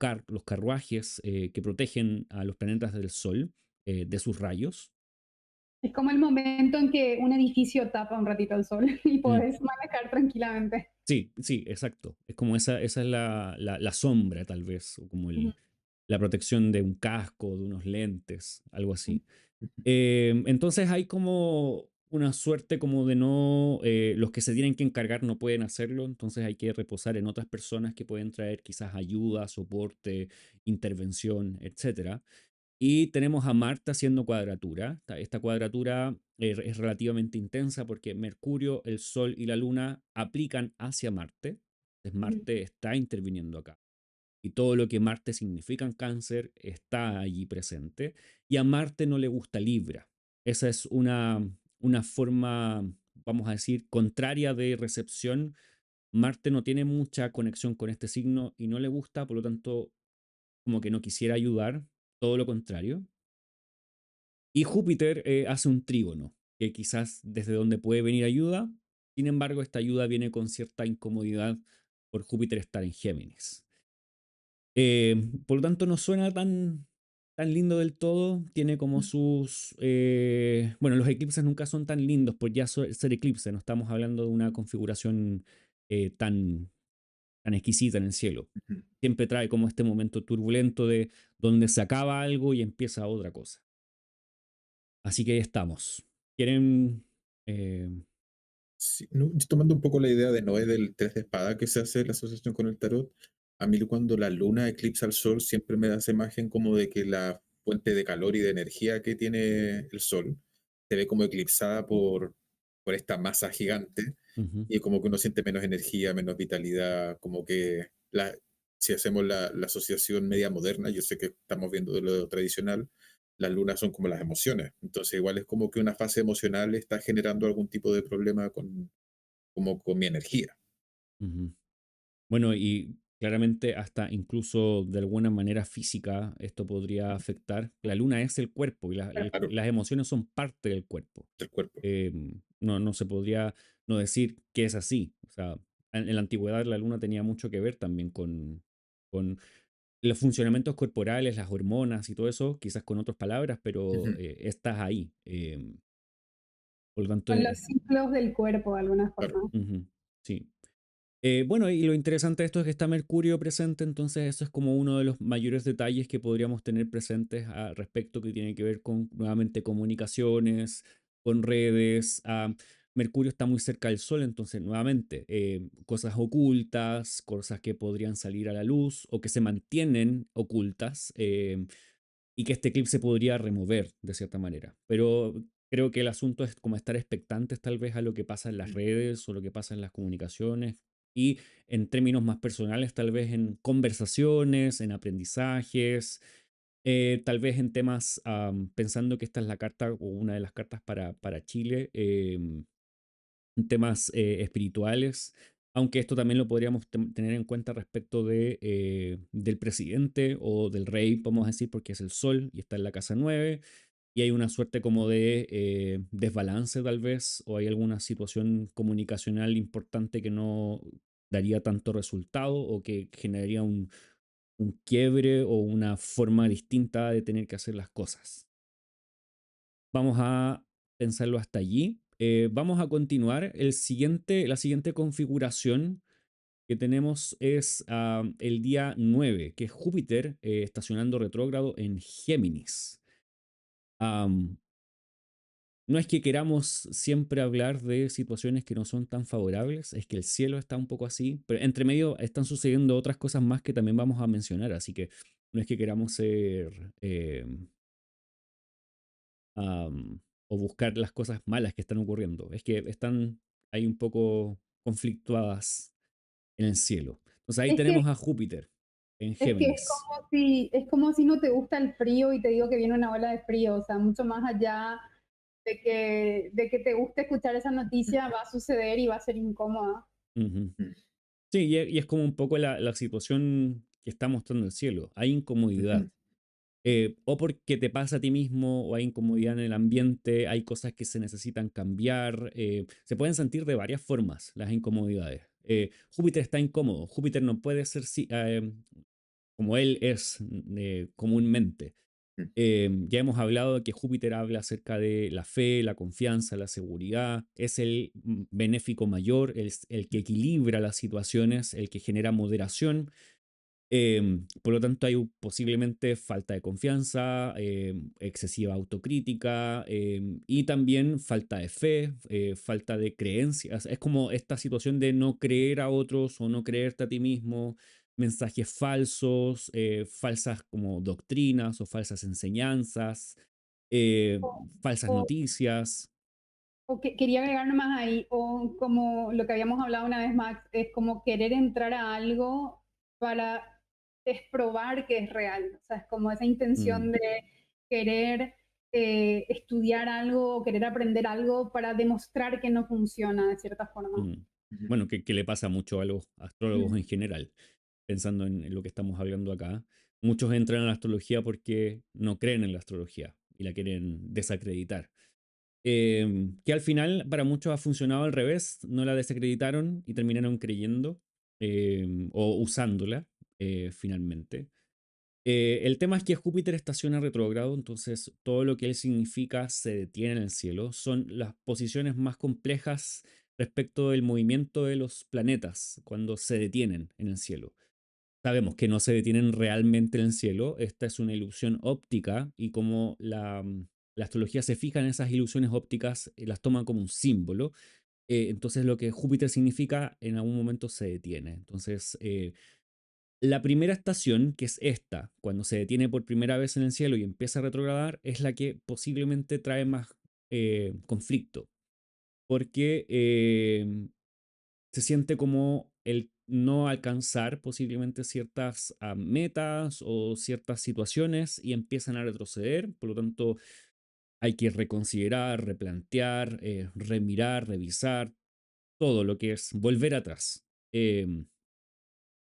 carruajes que protegen a los planetas del sol de sus rayos. Es como el momento en que un edificio tapa un ratito el sol y Mm, puedes manejar tranquilamente. sí, sí, exacto. Es como esa es la sombra tal vez, o como Ujú, la protección de un casco, de unos lentes, algo ujú, así. Entonces hay como una suerte como de no, los que se tienen que encargar no pueden hacerlo, entonces hay que reposar en otras personas que pueden traer quizás ayuda, soporte, intervención, etcétera. Y tenemos a Marte haciendo cuadratura. Esta cuadratura es relativamente intensa porque Mercurio, el Sol y la Luna aplican hacia Marte. Entonces ujú. Marte está interviniendo acá y todo lo que Marte significa en cáncer está allí presente. Y a Marte no le gusta Libra. Esa es una forma, vamos a decir, contraria de recepción. Marte no tiene mucha conexión con este signo y no le gusta, por lo tanto, como que no quisiera ayudar, todo lo contrario. Y Júpiter hace un trígono, que quizás desde donde puede venir ayuda, sin embargo, esta ayuda viene con cierta incomodidad por Júpiter estar en Géminis. Por lo tanto, no suena tan lindo del todo. Tiene como sus... bueno, los eclipses nunca son tan lindos por ya ser eclipse. No estamos hablando de una configuración tan exquisita en el cielo. ujú. Siempre trae como este momento turbulento de donde se acaba algo y empieza otra cosa. Así que ahí estamos. ¿Quieren...? eh, Sí, no, yo tomando un poco la idea de Noé del tres de espada que se hace la asociación con el tarot, A mí cuando la luna eclipsa al sol siempre me da esa imagen como de que la fuente de calor y de energía que tiene el sol se ve como eclipsada por esta masa gigante Ujú, y como que uno siente menos energía, menos vitalidad, como que si hacemos la asociación media moderna, yo sé que estamos viendo de lo tradicional, las lunas son como las emociones, entonces igual es como que una fase emocional está generando algún tipo de problema como con mi energía. ujú. Bueno, y claramente hasta incluso de alguna manera física esto podría afectar. La luna es el cuerpo y Claro, las emociones son parte del cuerpo. del cuerpo. No se podría no decir que es así. O sea, en la antigüedad la luna tenía mucho que ver también con los funcionamientos corporales, las hormonas y todo eso, quizás con otras palabras, pero Ujú, estás ahí. Por lo tanto, Con los ciclos del cuerpo, de alguna claro. forma. ujú, sí. Bueno, y lo interesante de esto es que está Mercurio presente, entonces eso es como uno de los mayores detalles que podríamos tener presentes al respecto, que tiene que ver con nuevamente comunicaciones, con redes. Mercurio está muy cerca del Sol, entonces nuevamente cosas ocultas, cosas que podrían salir a la luz o que se mantienen ocultas. Y que este eclipse podría remover de cierta manera. Pero creo que el asunto es como estar expectantes tal vez a lo que pasa en las Ujú, redes o lo que pasa en las comunicaciones y en términos más personales tal vez en conversaciones, en aprendizajes, tal vez en temas, pensando que esta es la carta o una de las cartas para Chile, temas espirituales, aunque esto también lo podríamos tener en cuenta respecto del presidente o del rey, vamos a decir, porque es el sol y está en la casa 9 y hay una suerte como de desbalance tal vez, o hay alguna situación comunicacional importante que no daría tanto resultado o que generaría un quiebre o una forma distinta de tener que hacer las cosas. Vamos a pensarlo hasta allí. Vamos a continuar. La siguiente configuración que tenemos es el día 9, que es Júpiter estacionando retrógrado en Géminis. Am, no es que queramos siempre hablar de situaciones que no son tan favorables, es que el cielo está un poco así, pero entre medio están sucediendo otras cosas más que también vamos a mencionar, así que no es que queramos ser o buscar las cosas malas que están ocurriendo. Es que están ahí un poco conflictuadas en el cielo. Entonces ahí Es que, tenemos a Júpiter en es que Géminis. es como si no te gusta el frío y te digo que viene una ola de frío, o sea, mucho más allá de que te guste escuchar esa noticia, va a suceder y va a ser incómoda. Ujú. ujú, Sí, y es como un poco la situación que está mostrando el cielo. Hay incomodidad. ujú, O porque te pasa a ti mismo, o hay incomodidad en el ambiente, hay cosas que se necesitan cambiar. Se pueden sentir de varias formas las incomodidades. Júpiter está incómodo. Júpiter no puede ser como él es comúnmente. ujú, Ya hemos hablado de que Júpiter habla acerca de la fe, la confianza, la seguridad. Es el benéfico mayor, es el que equilibra las situaciones, el que genera moderación. Por lo tanto, hay posiblemente falta de confianza, excesiva autocrítica y también falta de fe, falta de creencias. Es como esta situación de no creer a otros o no creerte a ti mismo, mensajes falsos, falsas como doctrinas o falsas enseñanzas, eh, O, falsas o, noticias. o que quería agregar nomás ahí, o como lo que habíamos hablado una vez, Max, es como querer entrar a algo para desprobar que es real. O sea, es como esa Mm, intención de querer estudiar algo o querer aprender algo para demostrar que no funciona de cierta forma. mm. ujú, Bueno, que le pasa mucho a los astrólogos Mm. en general, pensando en lo que estamos hablando acá. Muchos entran a la astrología porque no creen en la astrología y la quieren desacreditar. Que al final para muchos ha funcionado al revés, no la desacreditaron y terminaron creyendo o usándola finalmente. El tema es que Júpiter estaciona retrógrado, entonces todo lo que él significa se detiene en el cielo. Son las posiciones más complejas respecto del movimiento de los planetas cuando se detienen en el cielo. Sabemos que no se detienen realmente en el cielo, esta es una ilusión óptica y como la astrología se fija en esas ilusiones ópticas, las toma como un símbolo, entonces lo que Júpiter significa en algún momento se detiene. Entonces, La primera estación, que es esta, cuando se detiene por primera vez en el cielo y empieza a retrogradar, es la que posiblemente trae más conflicto, porque se siente como el no alcanzar posiblemente ciertas metas o ciertas situaciones y empiezan a retroceder, por lo tanto hay que reconsiderar, replantear, remirar, revisar, todo lo que es volver atrás. Em,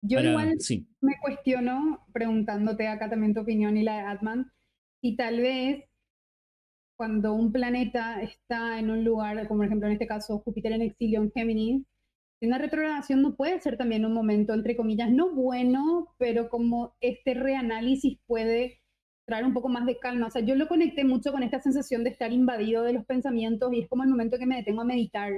Yo para, igual sí. me cuestiono, preguntándote acá también tu opinión y la de Atman, y tal vez cuando un planeta está en un lugar, como por ejemplo en este caso Júpiter en exilio en Géminis, una retrogradación no puede ser también un momento, entre comillas, no bueno, pero como este reanálisis puede traer un poco más de calma. O sea, yo lo conecté mucho con esta sensación de estar invadido de los pensamientos y es como el momento que me detengo a meditar,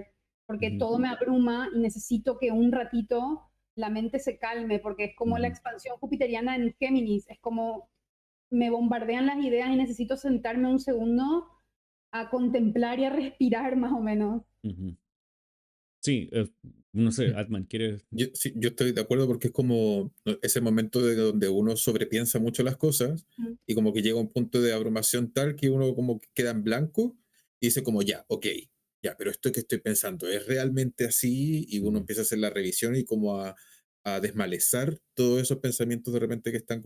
porque Ujú, todo me abruma y necesito que un ratito la mente se calme, porque es como la ujú, expansión jupiteriana en Géminis, es como me bombardean las ideas y necesito sentarme un segundo a contemplar y a respirar más o menos. ujú. Sí, no sé, Atman, ¿quieres? Yo, sí, yo estoy de acuerdo porque es como ese momento de donde uno sobrepiensa mucho las cosas Mm. y como que llega a un punto de abrumación tal que uno como que queda en blanco y dice como ya, ok, ya, pero esto que estoy pensando es realmente así y uno Ujú, empieza a hacer la revisión y como a desmalezar todos esos pensamientos de repente que están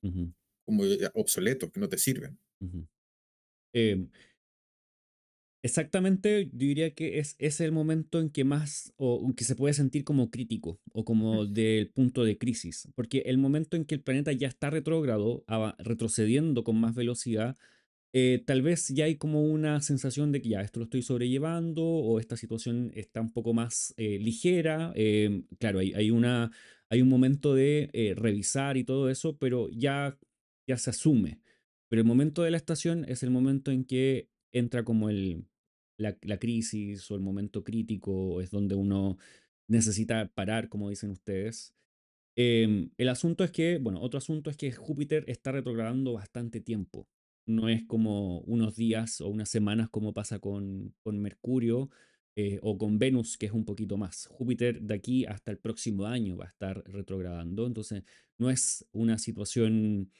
ujú, como ya obsoletos, que no te sirven. ujú. Em, Exactamente, yo diría que es el momento en que más, o en que se puede sentir como crítico, o como del punto de crisis, porque el momento en que el planeta ya está retrógrado, retrocediendo con más velocidad, tal vez ya hay como una sensación de que ya esto lo estoy sobrellevando, o esta situación está un poco más ligera. Claro, hay un momento de revisar y todo eso, pero ya se asume. Pero el momento de la estación es el momento en que entra como la crisis o el momento crítico, es donde uno necesita parar, como dicen ustedes. El asunto es que, bueno, otro asunto es que Júpiter está retrogradando bastante tiempo. No es como unos días o unas semanas como pasa con Mercurio o con Venus, que es un poquito más. Júpiter de aquí hasta el próximo año va a estar retrogradando, entonces no es una situación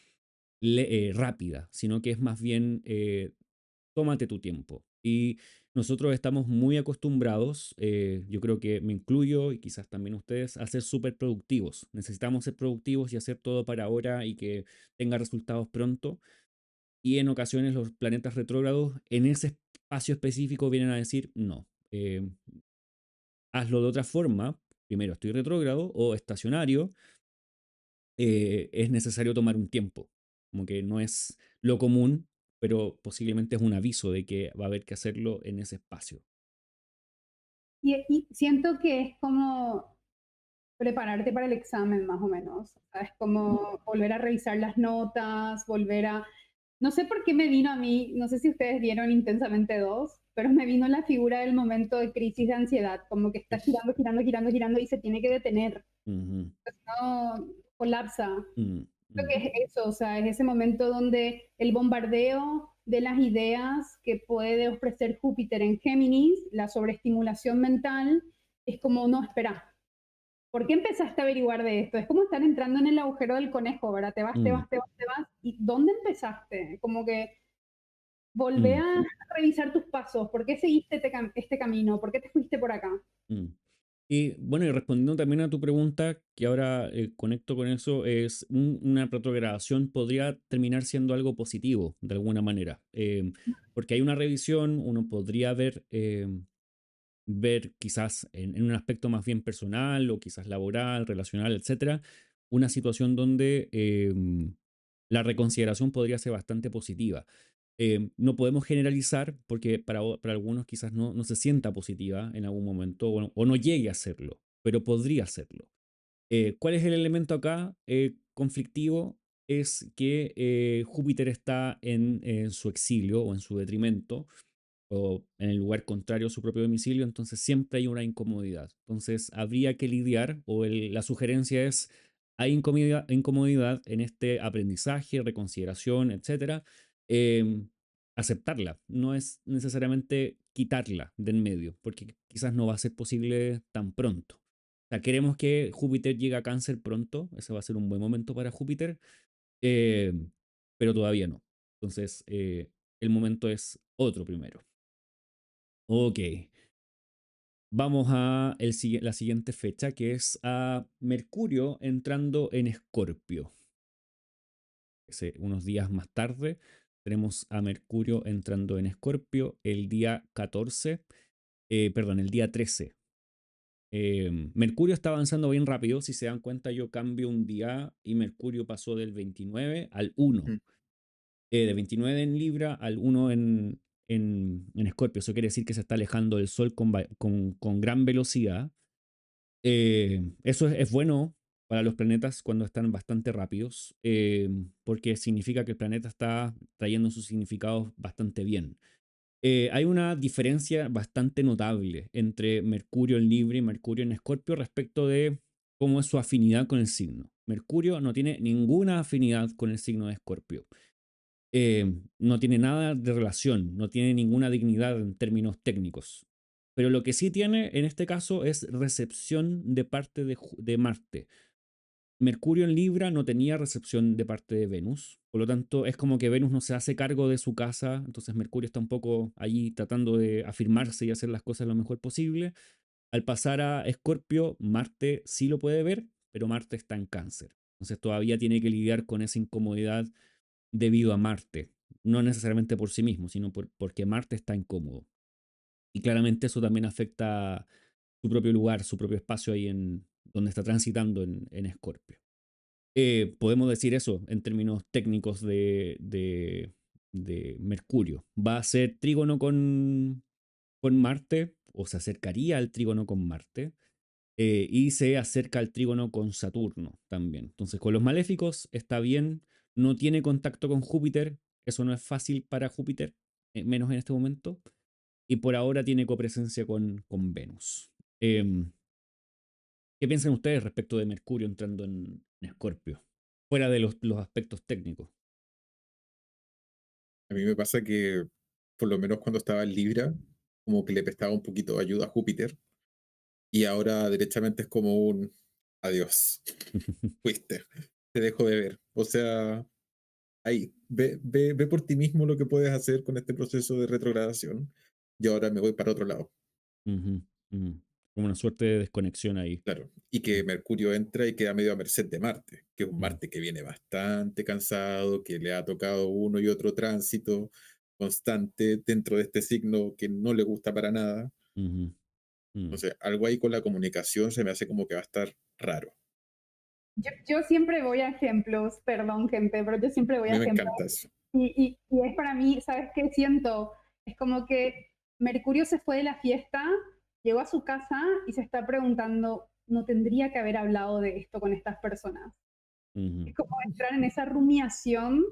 rápida, sino que es más bien tómate tu tiempo. Y nosotros estamos muy acostumbrados, yo creo que me incluyo y quizás también ustedes, a ser súper productivos. Necesitamos ser productivos y hacer todo para ahora y que tenga resultados pronto. Y en ocasiones los planetas retrógrados en ese espacio específico vienen a decir, no, hazlo de otra forma. Primero, estoy retrógrado o estacionario, es necesario tomar un tiempo. Como que no es lo común, pero posiblemente es un aviso de que va a haber que hacerlo en ese espacio. Y siento que es como prepararte para el examen, más o menos. O sea, es como volver a revisar las notas, volver a... No sé por qué me vino a mí, no sé si ustedes vieron Intensamente dos, pero me vino la figura del momento de crisis de ansiedad, como que está girando, girando, girando, girando y se tiene que detener, Ujú, no colapsa. mm, Creo mm, que es eso, o sea, es ese momento donde el bombardeo de las ideas que puede ofrecer Júpiter en Géminis, la sobreestimulación mental, es como, no, espera, ¿por qué empezaste a averiguar de esto? Es como estar entrando en el agujero del conejo, ¿verdad? Te vas, te mm, vas, te vas, te vas. ¿Y dónde empezaste? Como que volvé mm, a revisar tus pasos. ¿Por qué seguiste este camino? ¿Por qué te fuiste por acá? mm. Y bueno, y respondiendo también a tu pregunta, que ahora conecto con eso, es una retrogradación podría terminar siendo algo positivo de alguna manera. Porque hay una revisión, uno podría ver quizás en un aspecto más bien personal o quizás laboral, relacional, etcétera, una situación donde la reconsideración podría ser bastante positiva. No podemos generalizar porque para algunos quizás no se sienta positiva en algún momento o no llegue a serlo, pero podría serlo. ¿Cuál es el elemento acá conflictivo? Es que Júpiter está en su exilio o en su detrimento o en el lugar contrario a su propio domicilio, entonces siempre hay una incomodidad. Entonces habría que lidiar, o la sugerencia es, hay incomodidad en este aprendizaje, reconsideración, etcétera, aceptarla, no es necesariamente quitarla de en medio, porque quizás no va a ser posible tan pronto. sea, queremos que Júpiter llegue a Cáncer pronto, ese va a ser un buen momento para Júpiter, eh, pero todavía no. Entonces, el momento es otro primero. Ok, vamos a la siguiente fecha, que es a Mercurio entrando en Escorpio. Unos días más tarde tenemos a Mercurio entrando en Escorpio el día 14, perdón, el día 13. Mercurio está avanzando bien rápido. Si se dan cuenta, yo cambio un día y Mercurio pasó del 29 al 1. Mm. De 29 en Libra al 1 en Escorpio. Eso quiere decir que se está alejando del Sol con gran velocidad. Eso es bueno para los planetas cuando están bastante rápidos, porque significa que el planeta está trayendo sus significados bastante bien. Hay una diferencia bastante notable entre Mercurio en Libra y Mercurio en Escorpio respecto de cómo es su afinidad con el signo. Mercurio no tiene ninguna afinidad con el signo de Escorpio. No tiene nada de relación, no tiene ninguna dignidad en términos técnicos. Pero lo que sí tiene en este caso es recepción de parte de Marte. Mercurio en Libra no tenía recepción de parte de Venus, por lo tanto es como que Venus no se hace cargo de su casa, entonces Mercurio está un poco allí tratando de afirmarse y hacer las cosas lo mejor posible. Al pasar a Escorpio, Marte sí lo puede ver, pero Marte está en Cáncer, entonces todavía tiene que lidiar con esa incomodidad debido a Marte, no necesariamente por sí mismo, sino porque Marte está incómodo. Y claramente eso también afecta su propio lugar, su propio espacio ahí en donde está transitando en Escorpio. Podemos decir eso en términos técnicos de Mercurio. Va a ser trígono con Marte, o se acercaría al trígono con Marte, y se acerca al trígono con Saturno también. Entonces, con los maléficos está bien, no tiene contacto con Júpiter, eso no es fácil para Júpiter, menos en este momento, y por ahora tiene copresencia con Venus. ¿Qué piensan ustedes respecto de Mercurio entrando en Escorpio? Fuera de los aspectos técnicos. A mí me pasa que, por lo menos cuando estaba en Libra, como que le prestaba un poquito de ayuda a Júpiter, y ahora derechamente es como un adiós, fuiste, te dejo de ver. O sea, ahí, ve por ti mismo lo que puedes hacer con este proceso de retrogradación, y ahora me voy para otro lado. Ujú, ujú. Como una suerte de desconexión ahí. Claro, y que Mm, Mercurio entra y queda medio a merced de Marte, que es un mm, Marte que viene bastante cansado, que le ha tocado uno y otro tránsito constante dentro de este signo que no le gusta para nada. ujú, mm, Entonces, algo ahí con la comunicación se me hace como que va a estar raro. Yo siempre voy a ejemplos, perdón gente, pero yo siempre voy A a mí me ejemplos. encanta eso. Y es para mí, ¿sabes qué siento? Es como que Mercurio se fue de la fiesta, llegó a su casa y se está preguntando, no tendría que haber hablado de esto con estas personas. ujú, Es como entrar en esa rumiación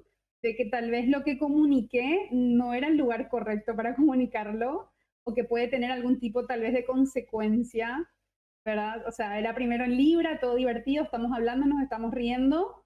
de que tal vez lo que comuniqué no era el lugar correcto para comunicarlo o que puede tener algún tipo tal vez de consecuencia, ¿verdad? O sea, era primero en Libra, todo divertido, estamos hablando, nos estamos riendo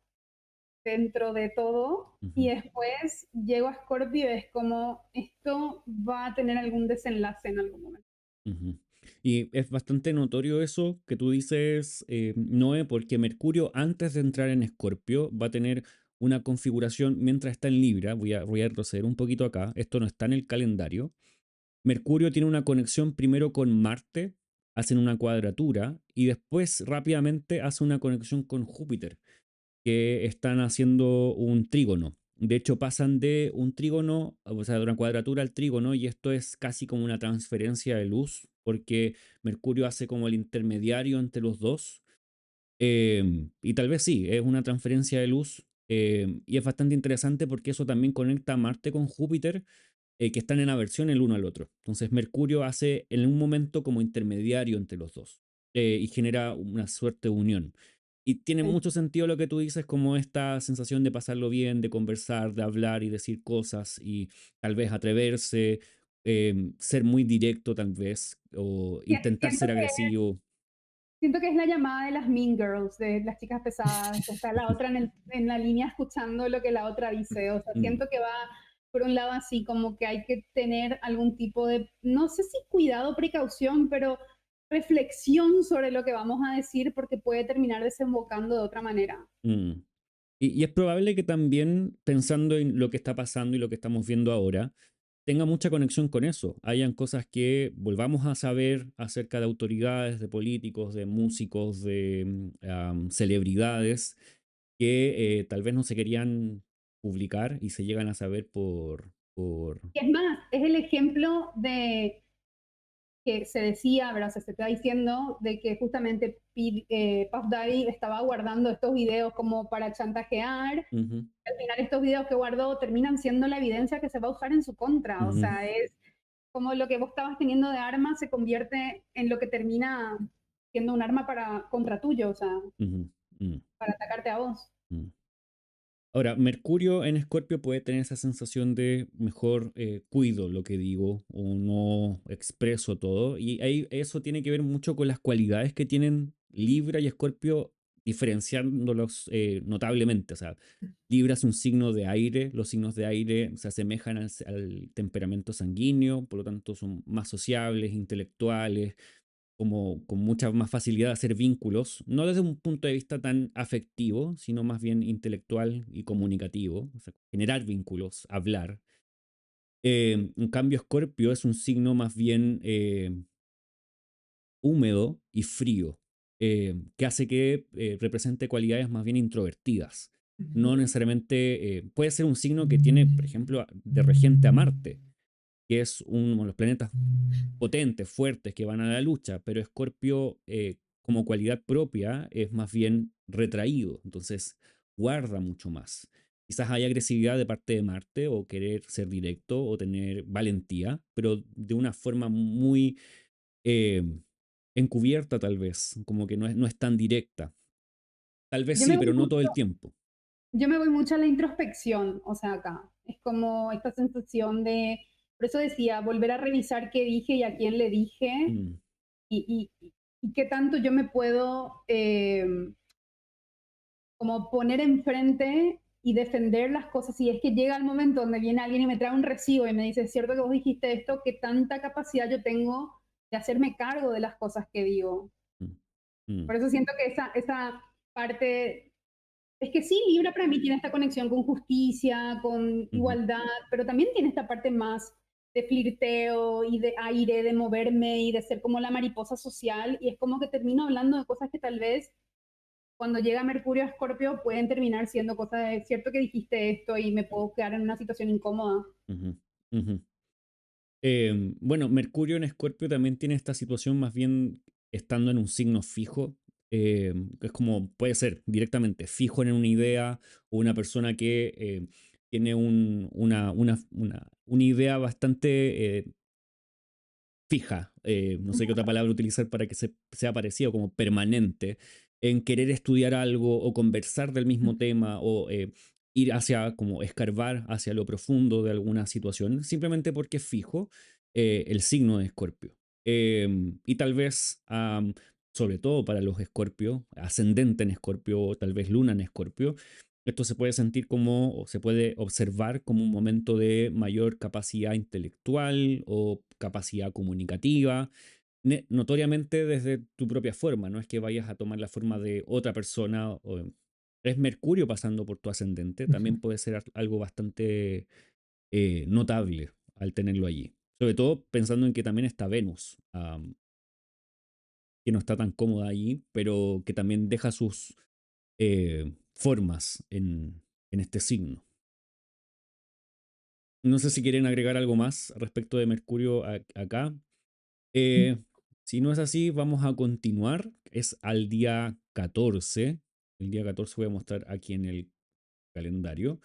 dentro de todo y ujú, después llego a Scorpio y es como esto va a tener algún desenlace en algún momento. ujú. Y es bastante notorio eso que tú dices, Noé, porque Mercurio antes de entrar en Escorpio va a tener una configuración mientras está en Libra. Voy a retroceder un poquito acá. Esto no está en el calendario. Mercurio tiene una conexión primero con Marte, hacen una cuadratura y después rápidamente hace una conexión con Júpiter, que están haciendo un trígono. De hecho, pasan de un trígono, o sea, de una cuadratura al trígono, y esto es casi como una transferencia de luz, porque Mercurio hace como el intermediario entre los dos. Y tal vez sí, es una transferencia de luz, y es bastante interesante porque eso también conecta a Marte con Júpiter, que están en aversión el uno al otro. Entonces Mercurio hace en un momento como intermediario entre los dos, y genera una suerte de unión. Y tiene Sí. mucho sentido lo que tú dices, como esta sensación de pasarlo bien, de conversar, de hablar y decir cosas y tal vez atreverse, ser muy directo tal vez, o intentar Siento ser agresivo. siento que es la llamada de las Mean Girls, de las chicas pesadas, que está la otra en la línea escuchando lo que la otra dice. O sea, Mm, siento que va por un lado así, como que hay que tener algún tipo de, no sé si cuidado, precaución, pero reflexión sobre lo que vamos a decir porque puede terminar desembocando de otra manera. Mm. Y es probable que también, pensando en lo que está pasando y lo que estamos viendo ahora, tenga mucha conexión con eso. Hayan cosas que volvamos a saber acerca de autoridades, de políticos, de músicos, de celebridades, que tal vez no se querían publicar y se llegan a saber por... Es más, es el ejemplo de que se decía, ¿verdad? Se está diciendo de que justamente Puff Daddy estaba guardando estos videos como para chantajear. Ujú, Al final estos videos que guardó terminan siendo la evidencia que se va a usar en su contra. O ujú, sea, es como lo que vos estabas teniendo de arma se convierte en lo que termina siendo un arma para contra tuyo, o sea, ujú, mm, para atacarte a vos. mm. Ahora, Mercurio en Escorpio puede tener esa sensación de mejor cuido lo que digo o no expreso todo. Y ahí eso tiene que ver mucho con las cualidades que tienen Libra y Escorpio, diferenciándolos notablemente. O sea, Libra es un signo de aire, los signos de aire se asemejan al temperamento sanguíneo, por lo tanto son más sociables, intelectuales, como con mucha más facilidad de hacer vínculos, no desde un punto de vista tan afectivo, sino más bien intelectual y comunicativo, o sea, generar vínculos, hablar. En cambio, Escorpio es un signo más bien húmedo y frío, que hace que represente cualidades más bien introvertidas. No necesariamente puede ser un signo que tiene, por ejemplo, de regente a Marte, que es uno de los planetas potentes, fuertes, que van a la lucha, pero Escorpio como cualidad propia es más bien retraído, entonces guarda mucho más. Quizás hay agresividad de parte de Marte o querer ser directo o tener valentía, pero de una forma muy eh, encubierta tal vez, como que no es tan directa. Tal vez Yo me sí, voy pero no todo mucho, el tiempo. yo me voy mucho a la introspección, o sea, acá. Es como esta sensación de, por eso decía, volver a revisar qué dije y a quién le dije Mm, y qué tanto yo me puedo como poner enfrente y defender las cosas. Si es que llega el momento donde viene alguien y me trae un recibo y me dice, es cierto que vos dijiste esto, qué tanta capacidad yo tengo de hacerme cargo de las cosas que digo. mm, mm, Por eso siento que esa parte, es que sí, Libra para mí tiene esta conexión con justicia, con ujú, igualdad, pero también tiene esta parte más de flirteo y de aire, de moverme y de ser como la mariposa social. Y es como que termino hablando de cosas que tal vez cuando llega Mercurio a Escorpio pueden terminar siendo cosas de cierto que dijiste esto y me puedo quedar en una situación incómoda. ujú, ujú. Bueno, Mercurio en Escorpio también tiene esta situación más bien estando en un signo fijo, que es como puede ser directamente fijo en una idea o una persona que tiene una idea bastante fija, no sé qué otra palabra utilizar para que sea parecido, como permanente, en querer estudiar algo o conversar del mismo tema o ir hacia, como escarbar hacia lo profundo de alguna situación, simplemente porque es fijo el signo de Escorpio. Y tal vez, sobre todo para los Escorpio, ascendente en Escorpio o tal vez luna en Escorpio, esto se puede sentir como, o se puede observar como un momento de mayor capacidad intelectual o capacidad comunicativa, notoriamente desde tu propia forma, no es que vayas a tomar la forma de otra persona. Es Mercurio pasando por tu ascendente, también puede ser algo bastante notable al tenerlo allí. Sobre todo pensando en que también está Venus, que no está tan cómoda allí, pero que también deja sus formas en este signo. No sé si quieren agregar algo más respecto de Mercurio acá. Eh, si no es así, vamos a continuar. Es al día 14. El día 14 voy a mostrar aquí en el calendario.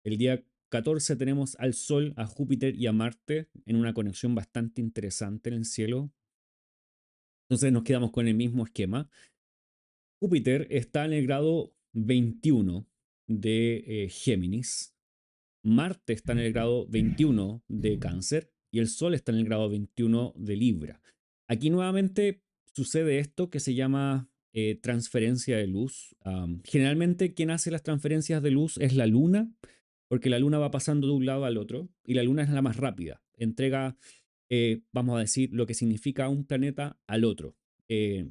El día 14 tenemos al Sol, a Júpiter y a Marte en una conexión bastante interesante en el cielo. Entonces nos quedamos con el mismo esquema. Júpiter está en el grado 21 de Géminis. Marte está en el grado 21 de Cáncer y el Sol está en el grado 21 de Libra. Aquí nuevamente sucede esto que se llama transferencia de luz. Generalmente quien hace las transferencias de luz es la Luna, porque la Luna va pasando de un lado al otro y la Luna es la más rápida. Entrega vamos a decir, lo que significa un planeta al otro. Eh,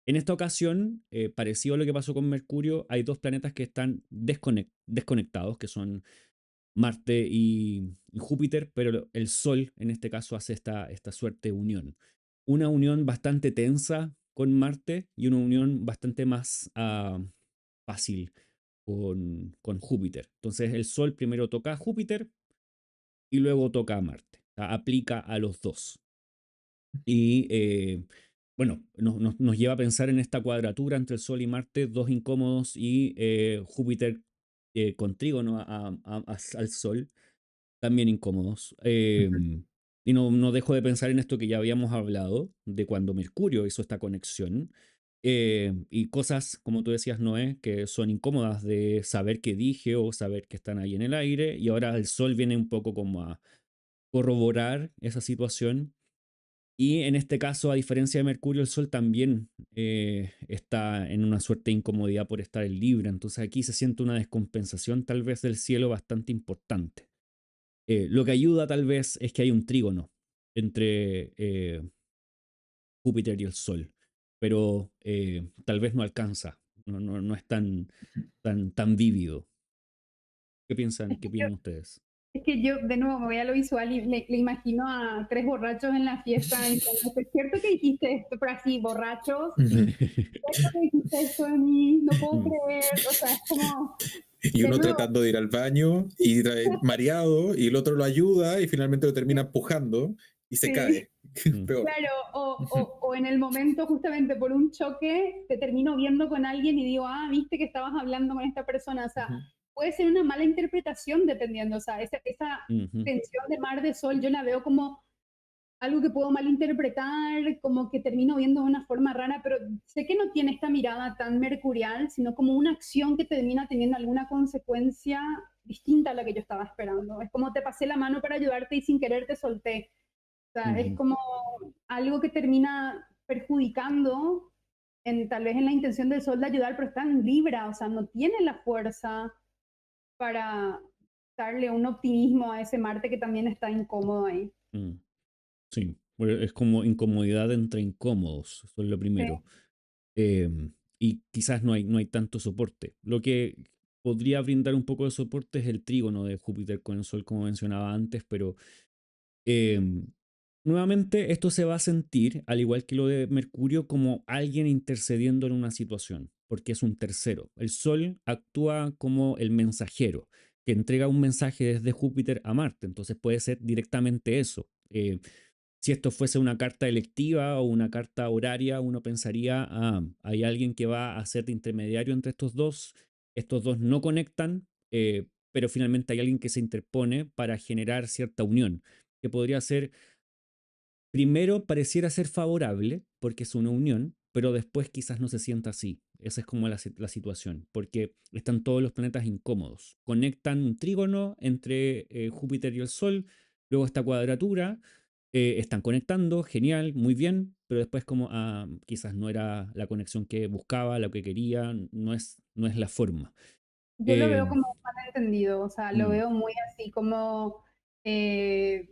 en esta ocasión, parecido a lo que pasó con Mercurio, hay dos planetas que están desconectados, que son Marte y Júpiter, pero el Sol en este caso hace esta suerte de unión. Una unión bastante tensa con Marte y una unión bastante más fácil con Júpiter. Entonces el Sol primero toca a Júpiter y luego toca a Marte. O sea, aplica a los dos. Y bueno, nos lleva a pensar en esta cuadratura entre el Sol y Marte, dos incómodos, y Júpiter con trígono al Sol, también incómodos. Ujú. Y no dejo de pensar en esto que ya habíamos hablado, de cuando Mercurio hizo esta conexión. Y cosas, como tú decías, Noé, que son incómodas de saber qué dije o saber que están ahí en el aire. Y ahora el Sol viene un poco como a corroborar esa situación. Y en este caso, a diferencia de Mercurio, el Sol también está en una suerte de incomodidad por estar en Libra. Entonces aquí se siente una descompensación tal vez del cielo bastante importante. Lo que ayuda tal vez es que hay un trígono entre Júpiter y el Sol, pero tal vez no alcanza, no es tan vívido. Es ¿Qué que yo, opinan ustedes? es que yo, de nuevo, me voy a lo visual y le imagino a tres borrachos en la fiesta diciendo, ¿es cierto que dijiste esto? Pero así, borrachos, Ujú. ¿es cierto que dijiste esto de mí? No puedo Mm, creer. O sea, es como, Y de uno nuevo, tratando de ir al baño y mareado, y el otro lo ayuda y finalmente lo termina empujando y se sí. cae. mm, Peor. Claro, o en el momento justamente por un choque te termino viendo con alguien y digo, ah, viste que estabas hablando con esta persona. O sea, Ujú. puede ser una mala interpretación dependiendo. O sea, esa ujú, tensión de mar de sol yo la veo como algo que puedo malinterpretar, como que termino viendo de una forma rara, pero sé que no tiene esta mirada tan mercurial, sino como una acción que termina teniendo alguna consecuencia distinta a la que yo estaba esperando. Es como te pasé la mano para ayudarte y sin querer te solté. O sea, es ujú. como algo que termina perjudicando tal vez en la intención del sol de ayudar, pero está en Libra, o sea, no tiene la fuerza para darle un optimismo a ese Marte que también está incómodo ahí. Mm, sí, bueno, es como incomodidad entre incómodos, eso es lo Sí, primero. Y quizás no hay tanto soporte. Lo que podría brindar un poco de soporte es el trígono de Júpiter con el Sol, como mencionaba antes, pero Em, nuevamente, esto se va a sentir, al igual que lo de Mercurio, como alguien intercediendo en una situación, porque es un tercero. El Sol actúa como el mensajero, que entrega un mensaje desde Júpiter a Marte, entonces puede ser directamente eso. Si esto fuese una carta electiva o una carta horaria, uno pensaría, hay alguien que va a ser de intermediario entre estos dos no conectan, pero finalmente hay alguien que se interpone para generar cierta unión que podría ser, primero pareciera ser favorable, porque es una unión, pero después quizás no se sienta así. Esa es como la situación, porque están todos los planetas incómodos. Conectan un trígono entre Júpiter y el Sol, luego esta cuadratura, están conectando, genial, muy bien, pero después como quizás no era la conexión que buscaba, lo que quería, no es la forma. yo lo Eh, veo como un malentendido, o sea, lo mm, veo muy así como, eh,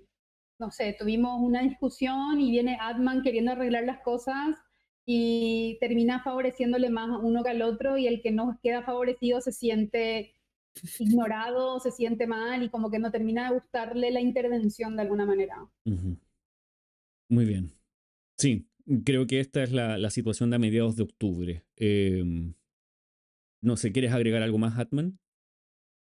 no sé, tuvimos una discusión y viene Atman queriendo arreglar las cosas y termina favoreciéndole más a uno que al otro y el que no queda favorecido se siente ignorado, se siente mal y como que no termina de gustarle la intervención de alguna manera. ujú, muy bien. Sí, creo que esta es la situación de a mediados de octubre. No sé, ¿quieres agregar algo más, Hatman?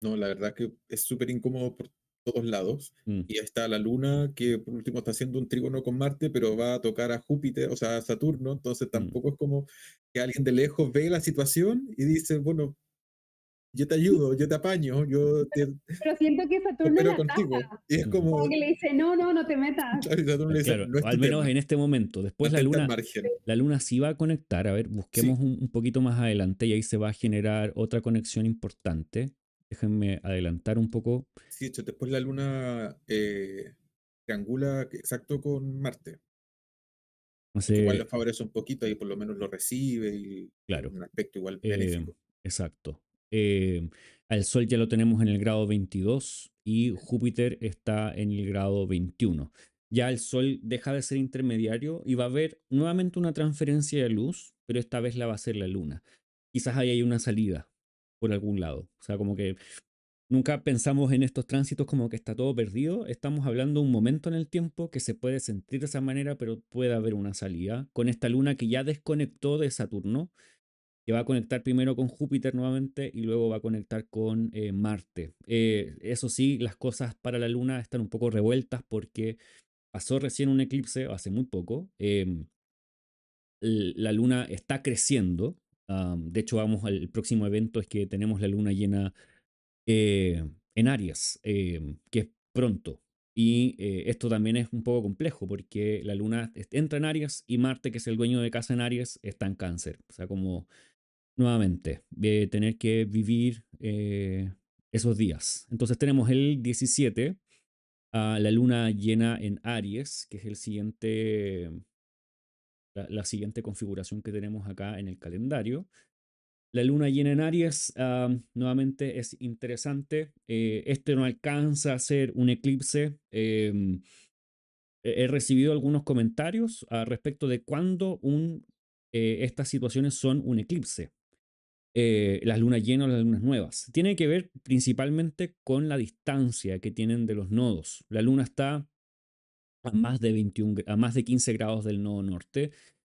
No, la verdad que es súper incómodo por todos lados. Mm, Y ahí está la Luna, que por último está haciendo un trígono con Marte, pero va a tocar a Júpiter, o sea, a Saturno. Entonces mm. tampoco es como que alguien de lejos ve la situación y dice, bueno, yo te ayudo, yo te apaño, yo te Pero siento que Saturno coopero la contigo. ataca, Y es Ujú. como como, que le dice, no, no, no te metas. claro, y Saturno le dice, Claro, no es o tu al menos tema, en este momento. Después la mantente al luna, margen. la luna sí va a conectar. A ver, busquemos Sí, un poquito más adelante y ahí se va a generar otra conexión importante. Déjenme adelantar un poco. sí, de hecho, después la Luna triangula exacto con Marte. No Así que igual sé, le favorece un poquito y por lo menos lo recibe y es claro, un aspecto igual eh, benéfico. exacto. Al Sol ya lo tenemos en el grado 22 y Júpiter está en el grado 21. ya el Sol deja de ser intermediario y va a haber nuevamente una transferencia de luz, pero esta vez la va a hacer la Luna. Quizás ahí hay una salida por algún lado. O sea, como que nunca pensamos en estos tránsitos como que está todo perdido. Estamos hablando de un momento en el tiempo que se puede sentir de esa manera, pero puede haber una salida con esta Luna que ya desconectó de Saturno, que va a conectar primero con Júpiter nuevamente y luego va a conectar con Marte. Eso sí, las cosas para la Luna están un poco revueltas porque pasó recién un eclipse hace muy poco. La Luna está creciendo. De hecho, vamos al próximo evento, es que tenemos la Luna llena en Aries, que es pronto. Y esto también es un poco complejo porque la Luna entra en Aries y Marte, que es el dueño de casa en Aries, está en Cáncer. O sea, como nuevamente, de tener que vivir esos días. Entonces tenemos el 17, la luna llena en Aries, que es la siguiente configuración que tenemos acá en el calendario. La luna llena en Aries, nuevamente es interesante. Este no alcanza a ser un eclipse. He recibido algunos comentarios respecto de cuándo estas situaciones son un eclipse. Las lunas llenas o las lunas nuevas. Tiene que ver principalmente con la distancia que tienen de los nodos. La luna está a más de 21, a más de 15 grados del nodo norte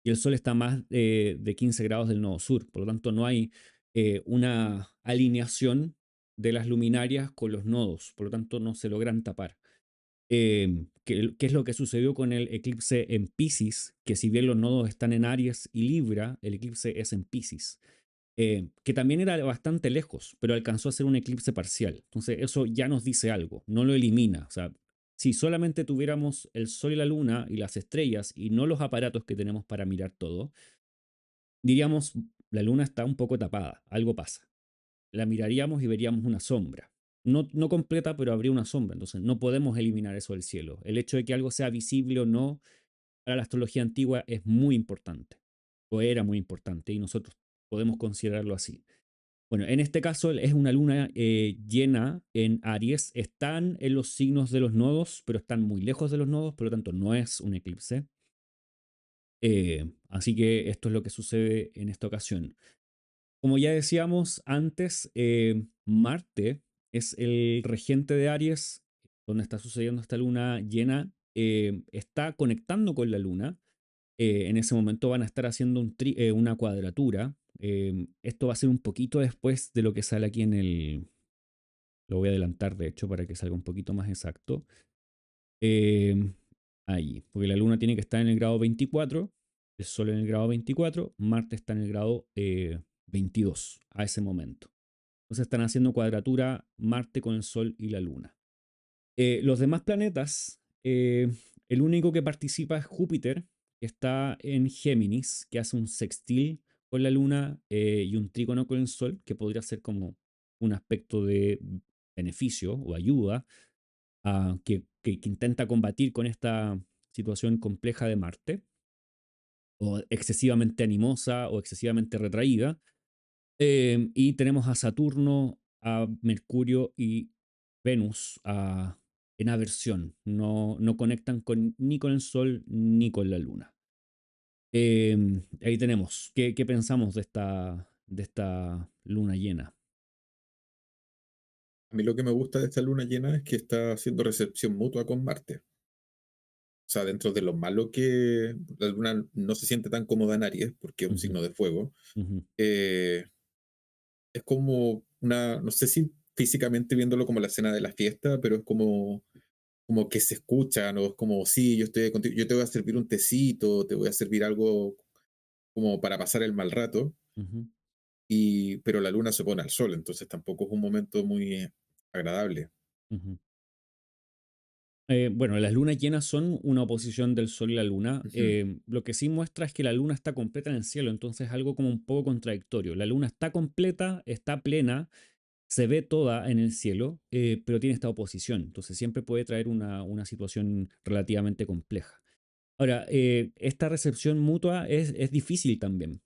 y el sol está a más de 15 grados del nodo sur. Por lo tanto, no hay una alineación de las luminarias con los nodos. Por lo tanto, no se logran tapar. ¿Qué es lo que sucedió con el eclipse en Piscis? Que si bien los nodos están en Aries y Libra, el eclipse es en Piscis, que también era bastante lejos, pero alcanzó a ser un eclipse parcial. Entonces eso ya nos dice algo, no lo elimina. O sea, si solamente tuviéramos el Sol y la Luna y las estrellas y no los aparatos que tenemos para mirar todo, diríamos, la Luna está un poco tapada, algo pasa. La miraríamos y veríamos una sombra. No, no completa, pero habría una sombra. Entonces no podemos eliminar eso del cielo. El hecho de que algo sea visible o no para la astrología antigua es muy importante, o era muy importante, y nosotros podemos considerarlo así. Bueno, en este caso es una luna llena en Aries. Están en los signos de los nodos, pero están muy lejos de los nodos, por lo tanto no es un eclipse. Así que esto es lo que sucede en esta ocasión. Como ya decíamos antes, Marte es el regente de Aries, donde está sucediendo esta luna llena. Está conectando con la luna. En ese momento van a estar haciendo una cuadratura. Esto va a ser un poquito después de lo que sale aquí en el... Lo voy a adelantar, de hecho, para que salga un poquito más exacto. Eh, Ahí, porque la Luna tiene que estar en el grado 24, el Sol en el grado 24, Marte está en el grado 22 a ese momento. Entonces están haciendo cuadratura Marte con el Sol y la Luna. Los demás planetas, el único que participa es Júpiter, que está en Géminis, que hace un sextil con la Luna y un trígono con el Sol, que podría ser como un aspecto de beneficio o ayuda que intenta combatir con esta situación compleja de Marte, o excesivamente animosa o excesivamente retraída. Y tenemos a Saturno, a Mercurio y Venus en aversión. No, no conectan ni con el Sol ni con la Luna. Ahí tenemos. ¿Qué pensamos de esta luna llena? A mí lo que me gusta de esta luna llena es que está haciendo recepción mutua con Marte. O sea, dentro de lo malo que la luna no se siente tan cómoda en Aries, porque es un Ujú, signo de fuego, ujú, eh, es como una, no sé si físicamente viéndolo como la escena de la fiesta, pero es como que se escucha, ¿no? Es como, sí, yo estoy contigo, yo te voy a servir un tecito, te voy a servir algo como para pasar el mal rato, ujú, pero la luna se pone al sol, entonces tampoco es un momento muy agradable. ujú. Bueno, las lunas llenas son una oposición del Sol y la Luna. Ujú. Lo que sí muestra es que la Luna está completa en el cielo, entonces es algo como un poco contradictorio. La Luna está completa, está plena, se ve toda en el cielo, pero tiene esta oposición, entonces siempre puede traer una situación relativamente compleja. Ahora, esta recepción mutua es difícil también,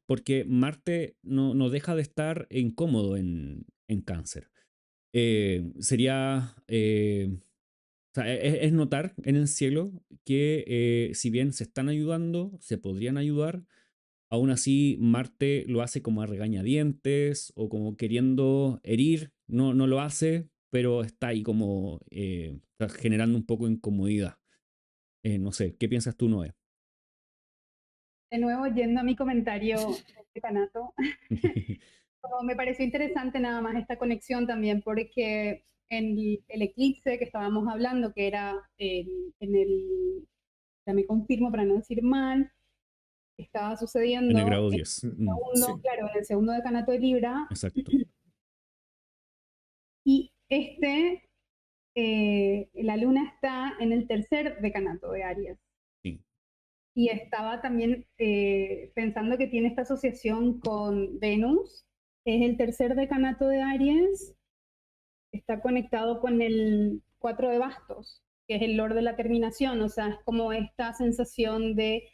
porque Marte no deja de estar incómodo en Cáncer. Sería sea, es notar en el cielo que si bien se están ayudando, se podrían ayudar, aún así Marte lo hace como a regañadientes o como queriendo herir, no lo hace, pero está ahí como está generando un poco de incomodidad. No sé, ¿qué piensas tú, Noé? De nuevo, yendo a mi comentario de Canato, como me pareció interesante nada más esta conexión también, porque en el eclipse que estábamos hablando, que era en el, ya me confirmo para no decir mal, estaba En el sucediendo grado en 10. el segundo, Sí, claro, en el segundo decanato de Libra, Exacto. y la luna está en el tercer decanato de Aries. Sí. Y estaba también pensando que tiene esta asociación con Venus, es el tercer decanato de Aries, está conectado con el 4 de bastos, que es el Lord de la terminación, o sea, es como esta sensación de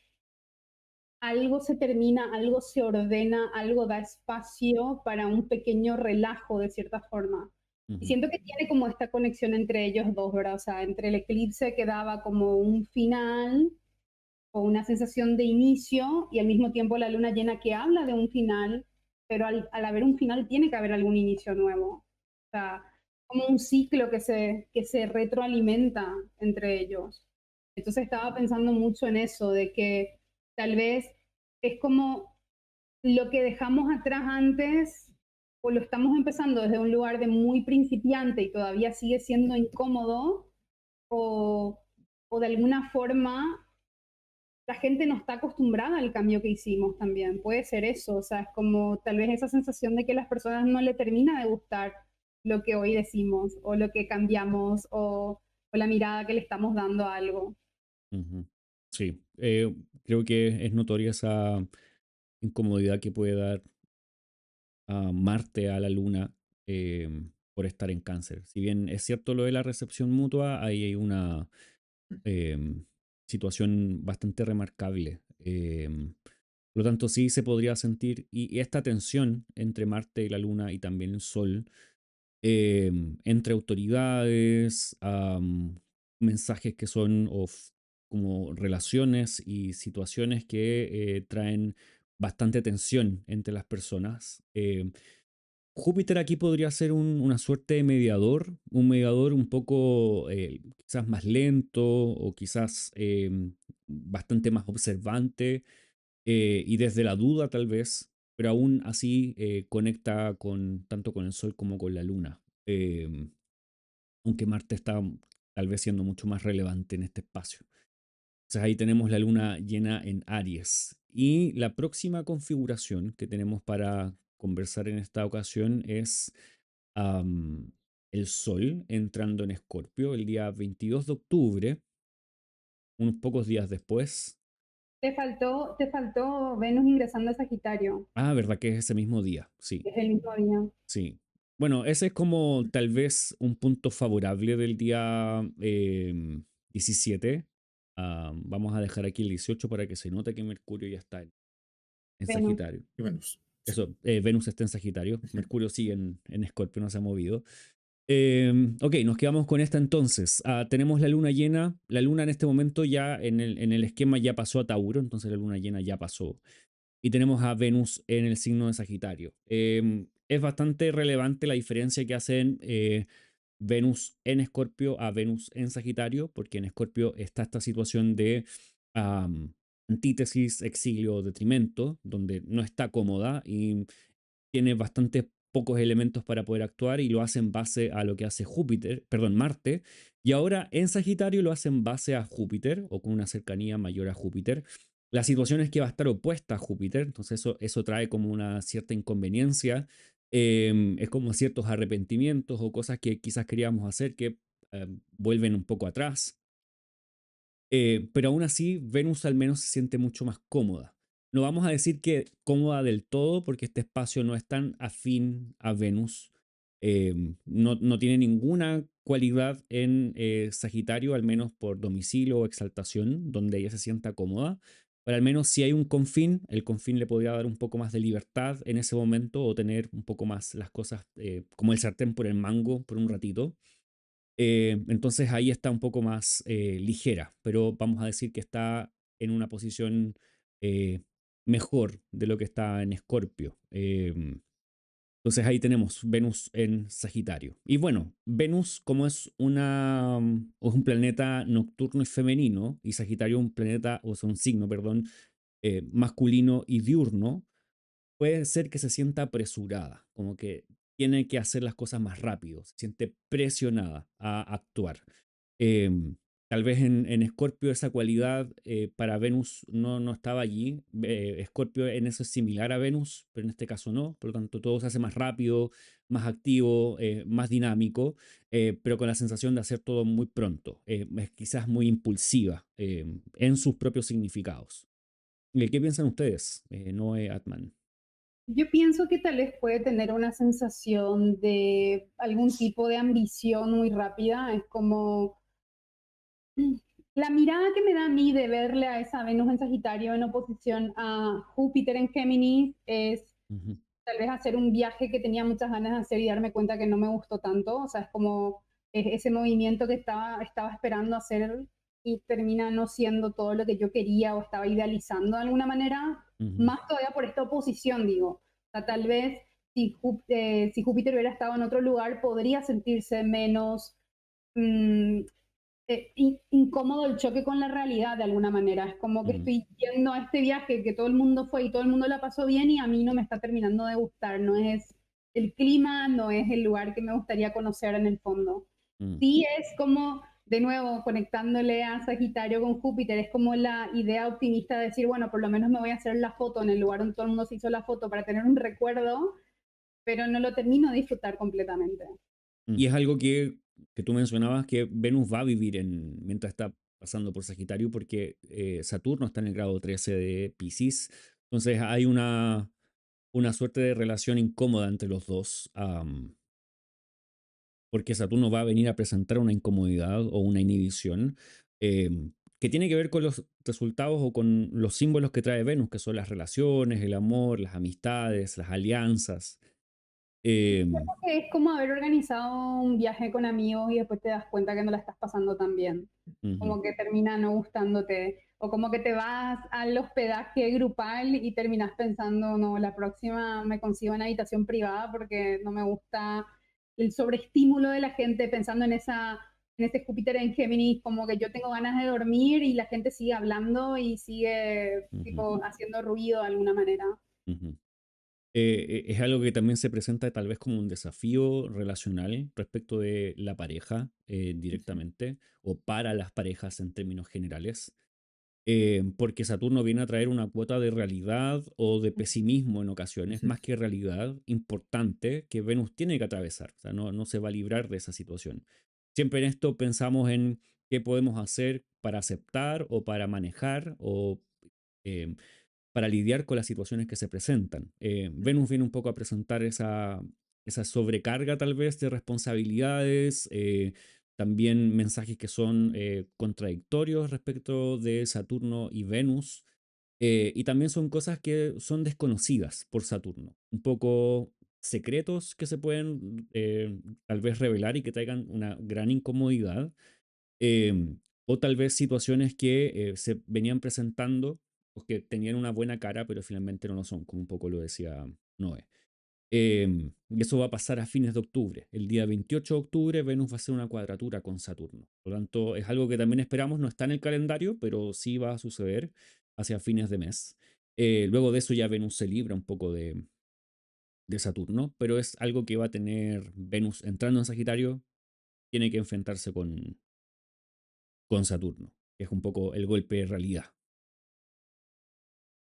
algo se termina, algo se ordena, algo da espacio para un pequeño relajo de cierta forma. Y Ujú. siento que tiene como esta conexión entre ellos dos, ¿verdad? O sea, entre el eclipse que daba como un final o una sensación de inicio y al mismo tiempo la luna llena que habla de un final, pero al haber un final tiene que haber algún inicio nuevo. O sea, como un ciclo que se retroalimenta entre ellos. Entonces estaba pensando mucho en eso, de que tal vez es como lo que dejamos atrás antes o lo estamos empezando desde un lugar de muy principiante y todavía sigue siendo incómodo o, o de alguna forma la gente no está acostumbrada al cambio que hicimos también. Puede ser eso, o sea, es como tal vez esa sensación de que a las personas no le termina de gustar lo que hoy decimos o lo que cambiamos o la mirada que le estamos dando a algo. Ujú. Sí, creo que es notoria esa incomodidad que puede dar a Marte a la Luna por estar en Cáncer. Si bien es cierto lo de la recepción mutua, ahí hay una situación bastante remarcable. Por lo tanto, sí se podría sentir, y esta tensión entre Marte y la Luna y también el Sol, entre autoridades, mensajes que son como relaciones y situaciones que traen bastante tensión entre las personas. Júpiter aquí podría ser una suerte de mediador, un mediador un poco quizás más lento o quizás bastante más observante y desde la duda tal vez, pero aún así conecta tanto con el Sol como con la Luna, aunque Marte está tal vez siendo mucho más relevante en este espacio. Entonces ahí tenemos la Luna llena en Aries. Y la próxima configuración que tenemos para conversar en esta ocasión es am, el Sol entrando en Escorpio el día 22 de octubre, unos pocos días después. Te faltó Venus ingresando a Sagitario, Ah, ¿verdad que es ese mismo día? Sí. es el mismo día. Sí. Bueno, ese es como tal vez un punto favorable del día 17. Vamos a dejar aquí el 18 para que se note que Mercurio ya está en Venus. Sagitario. y menos. Sí. Eso, Venus está en Sagitario, Mercurio sigue en Escorpio, no se ha movido. Ok, nos quedamos con esta entonces. Tenemos la luna llena. La luna en este momento ya en el esquema ya pasó a Tauro, entonces la luna llena ya pasó y tenemos a Venus en el signo de Sagitario. Es bastante relevante la diferencia que hacen Venus en Escorpio a Venus en Sagitario, porque en Escorpio está esta situación de am, antítesis, exilio, detrimento, donde no está cómoda y tiene bastante pocos elementos para poder actuar y lo hace en base a lo que hace Júpiter, perdón, Marte, y ahora en Sagitario lo hace en base a Júpiter o con una cercanía mayor a Júpiter. La situación es que va a estar opuesta a Júpiter, entonces eso trae como una cierta inconveniencia, es como ciertos arrepentimientos o cosas que quizás queríamos hacer que vuelven un poco atrás. Pero aún así, Venus al menos se siente mucho más cómoda. No vamos a decir que cómoda del todo, porque este espacio no es tan afín a Venus. No tiene ninguna cualidad en Sagitario, al menos por domicilio o exaltación, donde ella se sienta cómoda. Pero al menos si hay un confín, el confín le podría dar un poco más de libertad en ese momento o tener un poco más las cosas como el sartén por el mango por un ratito. Entonces ahí está un poco más ligera, pero vamos a decir que está en una posición eh, mejor de lo que está en Escorpio. Entonces ahí tenemos Venus en Sagitario. Y bueno, Venus como es es un planeta nocturno y femenino, y Sagitario un planeta, o sea, un signo, perdón, masculino y diurno, puede ser que se sienta apresurada, como que tiene que hacer las cosas más rápido, se siente presionada a actuar. Em, Tal vez en Escorpio esa cualidad para Venus no estaba allí. Escorpio en eso es similar a Venus, pero en este caso no. Por lo tanto, todo se hace más rápido, más activo, más dinámico, pero con la sensación de hacer todo muy pronto. Es quizás muy impulsiva en sus propios significados. ¿Qué piensan ustedes, Noé Atman? Yo pienso que tal vez puede tener una sensación de algún tipo de ambición muy rápida. Es como la mirada que me da a mí de verle a esa Venus en Sagitario en oposición a Júpiter en Géminis es Ujú, tal vez hacer un viaje que tenía muchas ganas de hacer y darme cuenta que no me gustó tanto. O sea, es como ese movimiento que estaba esperando hacer y termina no siendo todo lo que yo quería o estaba idealizando de alguna manera. ujú, Más todavía por esta oposición, digo. O sea, tal vez si Júpiter hubiera estado en otro lugar, podría sentirse menos mm, incómodo el choque con la realidad de alguna manera. Es como que ujú, estoy yendo a este viaje que todo el mundo fue y todo el mundo la pasó bien y a mí no me está terminando de gustar. No es el clima, no es el lugar que me gustaría conocer en el fondo. ujú, Sí es como, de nuevo, conectándole a Sagitario con Júpiter, es como la idea optimista de decir, bueno, por lo menos me voy a hacer la foto en el lugar donde todo el mundo se hizo la foto para tener un recuerdo, pero no lo termino de disfrutar completamente. Y es algo que tú mencionabas que Venus va a vivir mientras está pasando por Sagitario, porque Saturno está en el grado 13 de Piscis. Entonces hay una suerte de relación incómoda entre los dos, porque Saturno va a venir a presentar una incomodidad o una inhibición que tiene que ver con los resultados o con los símbolos que trae Venus, que son las relaciones, el amor, las amistades, las alianzas. em, Es como haber organizado un viaje con amigos y después te das cuenta que no la estás pasando tan bien. Ujú, Como que termina no gustándote. O como que te vas al hospedaje grupal y terminas pensando, no, la próxima me consigo una habitación privada porque no me gusta el sobreestímulo de la gente pensando en ese Júpiter en Géminis, como que yo tengo ganas de dormir y la gente sigue hablando y sigue ujú, tipo haciendo ruido de alguna manera. ujú. Es algo que también se presenta tal vez como un desafío relacional respecto de la pareja directamente o para las parejas en términos generales, porque Saturno viene a traer una cuota de realidad o de pesimismo en ocasiones, Ujú. más que realidad importante que Venus tiene que atravesar, o sea, no se va a librar de esa situación. Siempre en esto pensamos en qué podemos hacer para aceptar o para manejar o em, para lidiar con las situaciones que se presentan. Venus viene un poco a presentar esa sobrecarga tal vez de responsabilidades, también mensajes que son contradictorios respecto de Saturno y Venus, y también son cosas que son desconocidas por Saturno, un poco secretos que se pueden tal vez revelar y que traigan una gran incomodidad, o tal vez situaciones que se venían presentando o que tenían una buena cara, pero finalmente no lo son, como un poco lo decía Noé. Y eso va a pasar a fines de octubre. El día 28 de octubre Venus va a hacer una cuadratura con Saturno. Por lo tanto, es algo que también esperamos, no está en el calendario, pero sí va a suceder hacia fines de mes. Luego de eso ya Venus se libra un poco de Saturno, pero es algo que va a tener Venus entrando en Sagitario, tiene que enfrentarse con Saturno, que es un poco el golpe de realidad.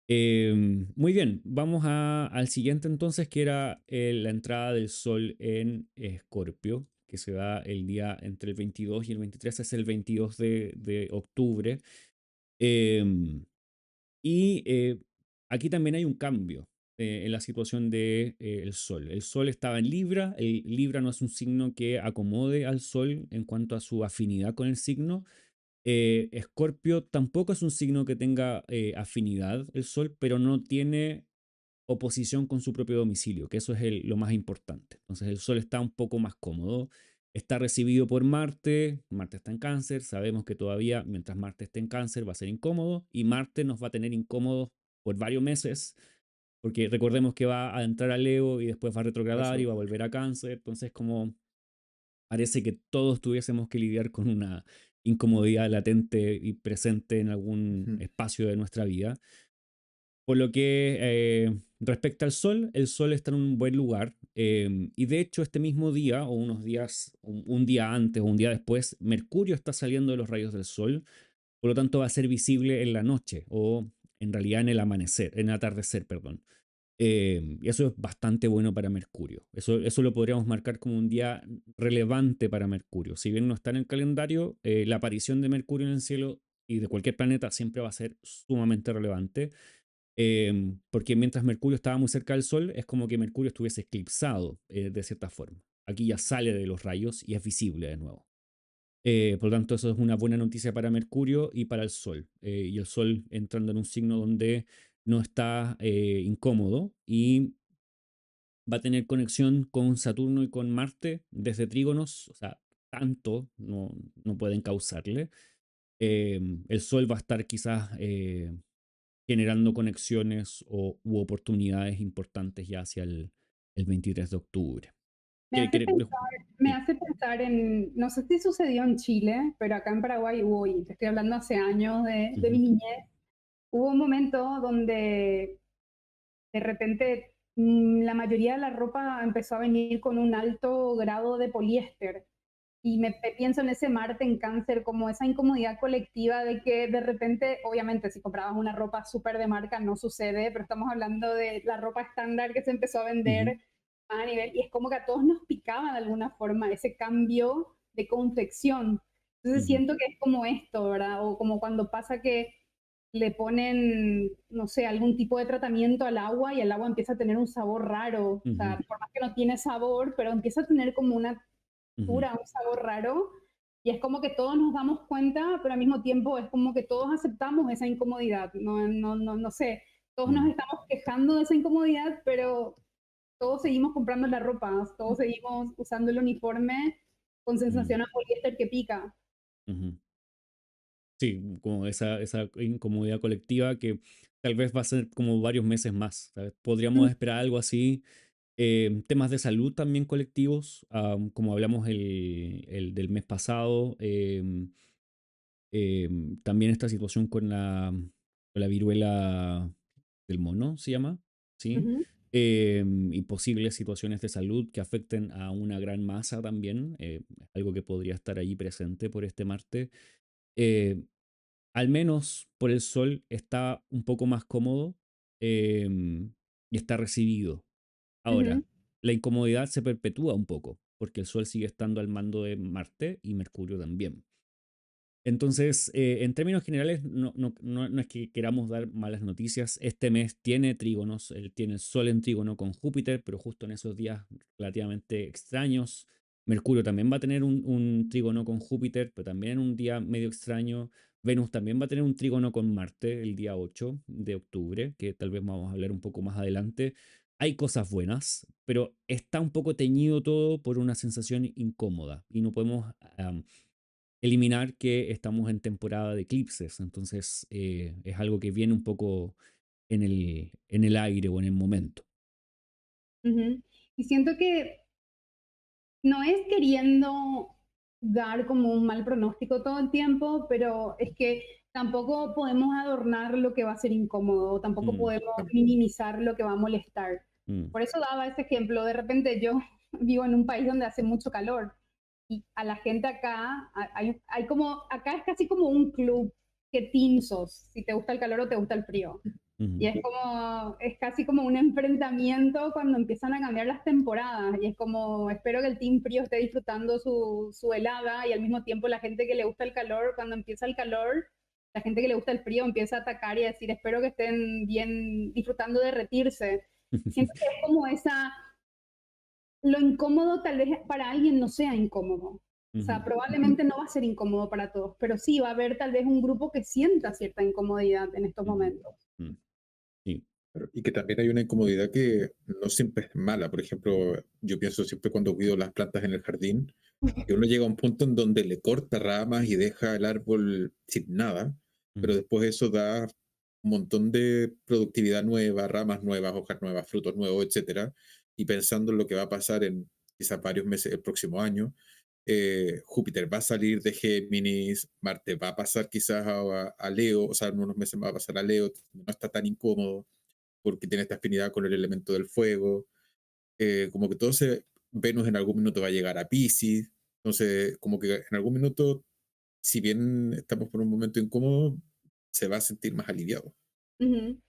Muy bien, vamos al siguiente entonces, que era la entrada del Sol en Escorpio, que se da el día entre el 22 y el 23, es el 22 de octubre. Em, y aquí también hay un cambio en la situación del el Sol. El Sol estaba en Libra, el Libra no es un signo que acomode al Sol en cuanto a su afinidad con el signo. Escorpio tampoco es un signo que tenga afinidad el Sol, pero no tiene oposición con su propio domicilio, que eso es lo más importante. Entonces el Sol está un poco más cómodo. Está recibido por Marte. Marte está en Cáncer. Sabemos que todavía, mientras Marte esté en Cáncer, va a ser incómodo. Y Marte nos va a tener incómodos por varios meses. Porque recordemos que va a entrar a Leo y después va a retrogradar y Eso. va a volver a Cáncer. Entonces, como parece que todos tuviésemos que lidiar con una incomodidad latente y presente en algún Ujú. espacio de nuestra vida. Por lo que respecta al Sol, el Sol está en un buen lugar y de hecho este mismo día o unos días, un día antes o un día después, Mercurio está saliendo de los rayos del Sol, por lo tanto va a ser visible en la noche o en realidad en el amanecer, en el atardecer, perdón. Y eso es bastante bueno para Mercurio. Eso lo podríamos marcar como un día relevante para Mercurio. Si bien no está en el calendario, la aparición de Mercurio en el cielo y de cualquier planeta siempre va a ser sumamente relevante. Porque mientras Mercurio estaba muy cerca del Sol, es como que Mercurio estuviese eclipsado de cierta forma. Aquí ya sale de los rayos y es visible de nuevo. Por lo tanto, eso es una buena noticia para Mercurio y para el Sol. Y el Sol entrando en un signo donde no está incómodo y va a tener conexión con Saturno y con Marte desde trígonos, o sea, tanto no pueden causarle. El Sol va a estar quizás generando conexiones u oportunidades importantes ya hacia el 23 de octubre. Me hace pensar, me Sí. hace pensar en, no sé si sucedió en Chile, pero acá en Paraguay hubo, y te estoy hablando hace años de mi Ujú, niñez, hubo un momento donde de repente la mayoría de la ropa empezó a venir con un alto grado de poliéster. Y pienso en ese Marte en Cáncer, como esa incomodidad colectiva de que de repente, obviamente, si comprabas una ropa súper de marca no sucede, pero estamos hablando de la ropa estándar que se empezó a ujú, vender a nivel, y es como que a todos nos picaba de alguna forma ese cambio de confección. Entonces ujú, siento que es como esto, ¿verdad? O como cuando pasa que le ponen, no sé, algún tipo de tratamiento al agua y el agua empieza a tener un sabor raro. O sea, ujú, por más que no tiene sabor, pero empieza a tener como una ujú, textura, un sabor raro. Y es como que todos nos damos cuenta, pero al mismo tiempo es como que todos aceptamos esa incomodidad. No sé, todos nos ujú, estamos quejando de esa incomodidad, pero todos seguimos comprando la ropa, todos seguimos usando el uniforme con ujú, sensación a poliéster que pica. ujú. Sí, como esa incomodidad colectiva que tal vez va a ser como varios meses más, ¿sabes? Mm, Podríamos esperar algo así. Temas de salud también colectivos, como hablamos el del mes pasado. También esta situación con la viruela del mono, se llama, ¿sí? ujú, Y posibles situaciones de salud que afecten a una gran masa también, algo que podría estar allí presente por este Marte. Eh, Al menos por el Sol está un poco más cómodo y está recibido. ujú, Ahora, la incomodidad se perpetúa un poco, porque el Sol sigue estando al mando de Marte y Mercurio también. Entonces, en términos generales, no es que queramos dar malas noticias. Este mes tiene trígonos, él tiene el Sol en trígono con Júpiter, pero justo en esos días relativamente extraños. Mercurio también va a tener un trígono con Júpiter, pero también en un día medio extraño. Venus también va a tener un trígono con Marte el día 8 de octubre, que tal vez vamos a hablar un poco más adelante. Hay cosas buenas, pero está un poco teñido todo por una sensación incómoda y no podemos eliminar que estamos en temporada de eclipses, entonces es algo que viene un poco en el aire o en el momento. ujú. Y siento que no es queriendo dar como un mal pronóstico todo el tiempo, pero es que tampoco podemos adornar lo que va a ser incómodo, tampoco Mm, podemos Claro. minimizar lo que va a molestar. mm, Por eso daba ese ejemplo. De repente yo vivo en un país donde hace mucho calor y a la gente acá, hay como, acá es casi como un club, que team sos, si te gusta el calor o te gusta el frío. Y ujú, es como, es casi como un enfrentamiento cuando empiezan a cambiar las temporadas. Y es como, espero que el Team Frío esté disfrutando su helada y al mismo tiempo la gente que le gusta el calor, cuando empieza el calor, la gente que le gusta el frío empieza a atacar y a decir, espero que estén bien disfrutando de derretirse. Siento que es como esa, lo incómodo tal vez para alguien no sea incómodo. O sea, ujú, probablemente no va a ser incómodo para todos, pero sí va a haber tal vez un grupo que sienta cierta incomodidad en estos ujú, momentos. mm, sí. Y que también hay una incomodidad que no siempre es mala. Por ejemplo, yo pienso siempre cuando cuido las plantas en el jardín, que uno llega a un punto en donde le corta ramas y deja el árbol sin nada, pero Ujú. después eso da un montón de productividad nueva, ramas nuevas, hojas nuevas, frutos nuevos, etcétera. Y pensando en lo que va a pasar en quizás varios meses el próximo año, Júpiter va a salir de Géminis, Marte va a pasar quizás a Leo, o sea, en unos meses va a pasar a Leo, no está tan incómodo porque tiene esta afinidad con el elemento del fuego. Como que todo se, Venus en algún minuto va a llegar a Pisces, entonces como que en algún minuto, si bien estamos por un momento incómodo, se va a sentir más aliviado. Ujú.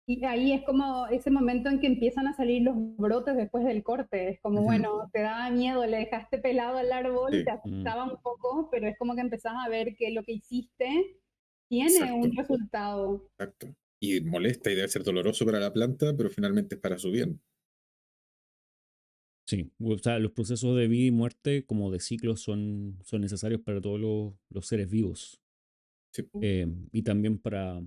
Y ahí es como ese momento en que empiezan a salir los brotes después del corte. Es como, Ujú. bueno, te daba miedo, le dejaste pelado al árbol, te Sí, Mm, asustaba un poco, pero es como que empezás a ver que lo que hiciste tiene un exacto, resultado. exacto. Y molesta y debe ser doloroso para la planta, pero finalmente es para su bien. sí, o sea, los procesos de vida y muerte como de ciclos son necesarios para todos los seres vivos. Sí. Y también para,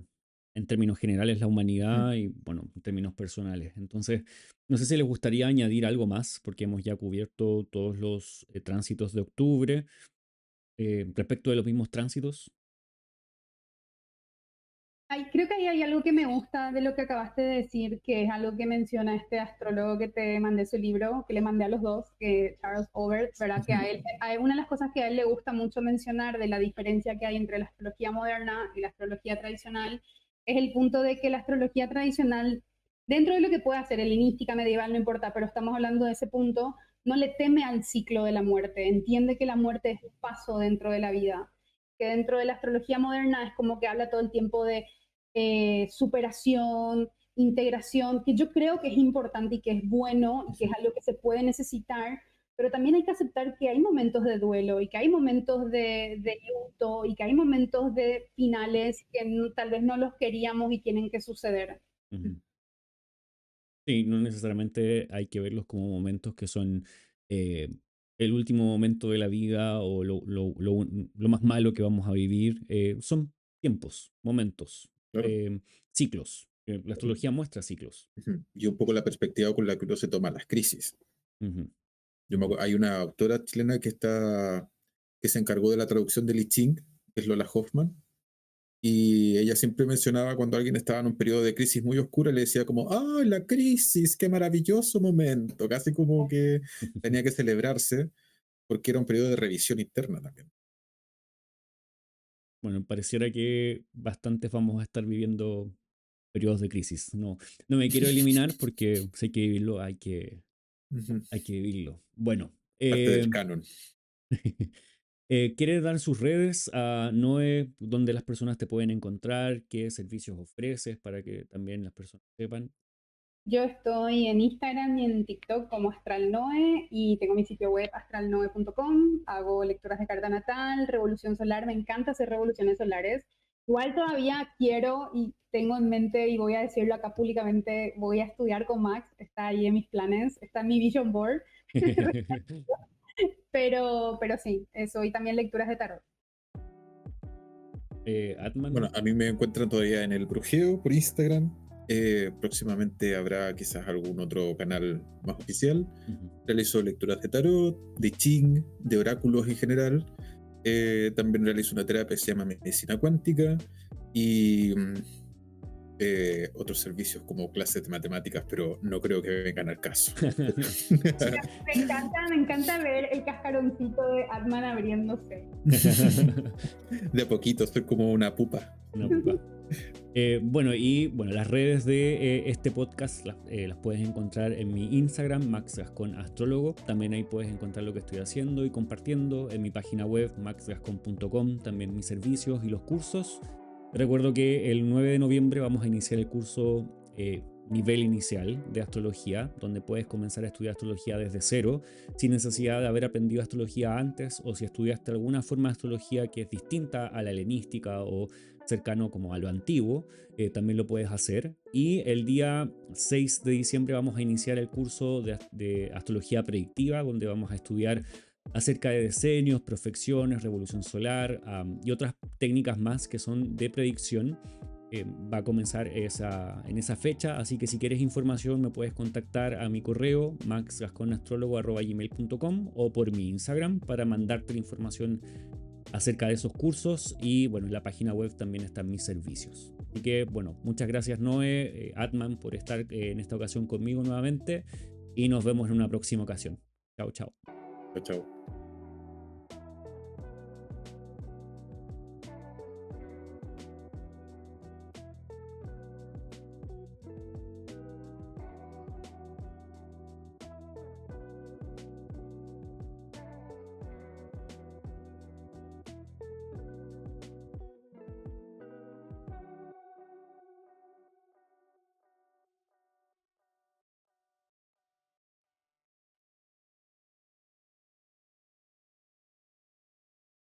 en términos generales, la Mm. humanidad y, bueno, en términos personales. Entonces, no sé si les gustaría añadir algo más, porque hemos ya cubierto todos los tránsitos de octubre. Respecto de los mismos tránsitos. Ay, creo que ahí hay algo que me gusta de lo que acabaste de decir, que es algo que menciona este astrólogo que te mandé su libro, que le mandé a los dos, que Charles Overt, ¿verdad? Que Ujú. una de las cosas que a él le gusta mucho mencionar de la diferencia que hay entre la astrología moderna y la astrología tradicional, es el punto de que la astrología tradicional, dentro de lo que puede hacer helenística, medieval, no importa, pero estamos hablando de ese punto, no le teme al ciclo de la muerte, entiende que la muerte es un paso dentro de la vida, que dentro de la astrología moderna es como que habla todo el tiempo de superación, integración, que yo creo que es importante y que es bueno y que es Ujú, algo que se puede necesitar, pero también hay que aceptar que hay momentos de duelo y que hay momentos de luto y que hay momentos de finales que tal vez no los queríamos y tienen que suceder. ujú. Sí, no necesariamente hay que verlos como momentos que son eh, el último momento de la vida o lo más malo que vamos a vivir. Son tiempos, momentos, Claro. ciclos. La astrología muestra ciclos. Ujú. Y un poco la perspectiva con la que uno se toma las crisis. Ujú, Hay una autora chilena que se encargó de la traducción del I Ching, que es Lola Hoffman, y ella siempre mencionaba cuando alguien estaba en un periodo de crisis muy oscura, le decía como, ¡ah, la crisis! ¡Qué maravilloso momento! Casi como que tenía que celebrarse porque era un periodo de revisión interna también. Bueno, pareciera que bastantes vamos a estar viviendo periodos de crisis. No, no me quiero eliminar porque sé que vivirlo Ujú. hay que vivirlo. Bueno, Parte del canon. ¿quieres dar sus redes a Noé, donde las personas te pueden encontrar? ¿Qué servicios ofreces para que también las personas sepan? Yo estoy en Instagram y en TikTok como AstralNoe y tengo mi sitio web astralnoe.com. Hago lecturas de carta natal, revolución solar, me encanta hacer revoluciones solares. Igual todavía quiero y tengo en mente, y voy a decirlo acá públicamente, voy a estudiar con Max, está ahí en mis planes, está en mi vision board, pero sí, soy también lecturas de tarot. Bueno, Atman. a mí me encuentran todavía en el Brujeo por Instagram. Próximamente habrá quizás algún otro canal más oficial. Ujú. Realizo lecturas de tarot, de ching, de oráculos en general. También realizo una terapia que se llama medicina cuántica y otros servicios como clases de matemáticas, pero no creo que vengan al caso. Sí. Me encanta ver el cascaroncito de Atman abriéndose. De a poquito, soy como una pupa. Una pupa. Bueno, las redes de este podcast las puedes encontrar en mi Instagram, Max Gascon Astrólogo. También ahí puedes encontrar lo que estoy haciendo y compartiendo en mi página web, maxgascon.com, también mis servicios y los cursos. Recuerdo que el 9 de noviembre vamos a iniciar el curso nivel inicial de astrología, donde puedes comenzar a estudiar astrología desde cero, sin necesidad de haber aprendido astrología antes, o si estudiaste alguna forma de astrología que es distinta a la helenística o cercano como a lo antiguo, también lo puedes hacer. Y el día 6 de diciembre vamos a iniciar el curso de astrología predictiva, donde vamos a estudiar acerca de decenios, profecciones, revolución solar y otras técnicas más que son de predicción, va a comenzar en esa fecha, así que si quieres información me puedes contactar a mi correo maxgasconastrólogo@gmail.com o por mi Instagram para mandarte la información acerca de esos cursos, y bueno, en la página web también están mis servicios. Así que bueno, muchas gracias Noé, Atman, por estar en esta ocasión conmigo nuevamente, y nos vemos en una próxima ocasión. Chao, chao. Chao, chao.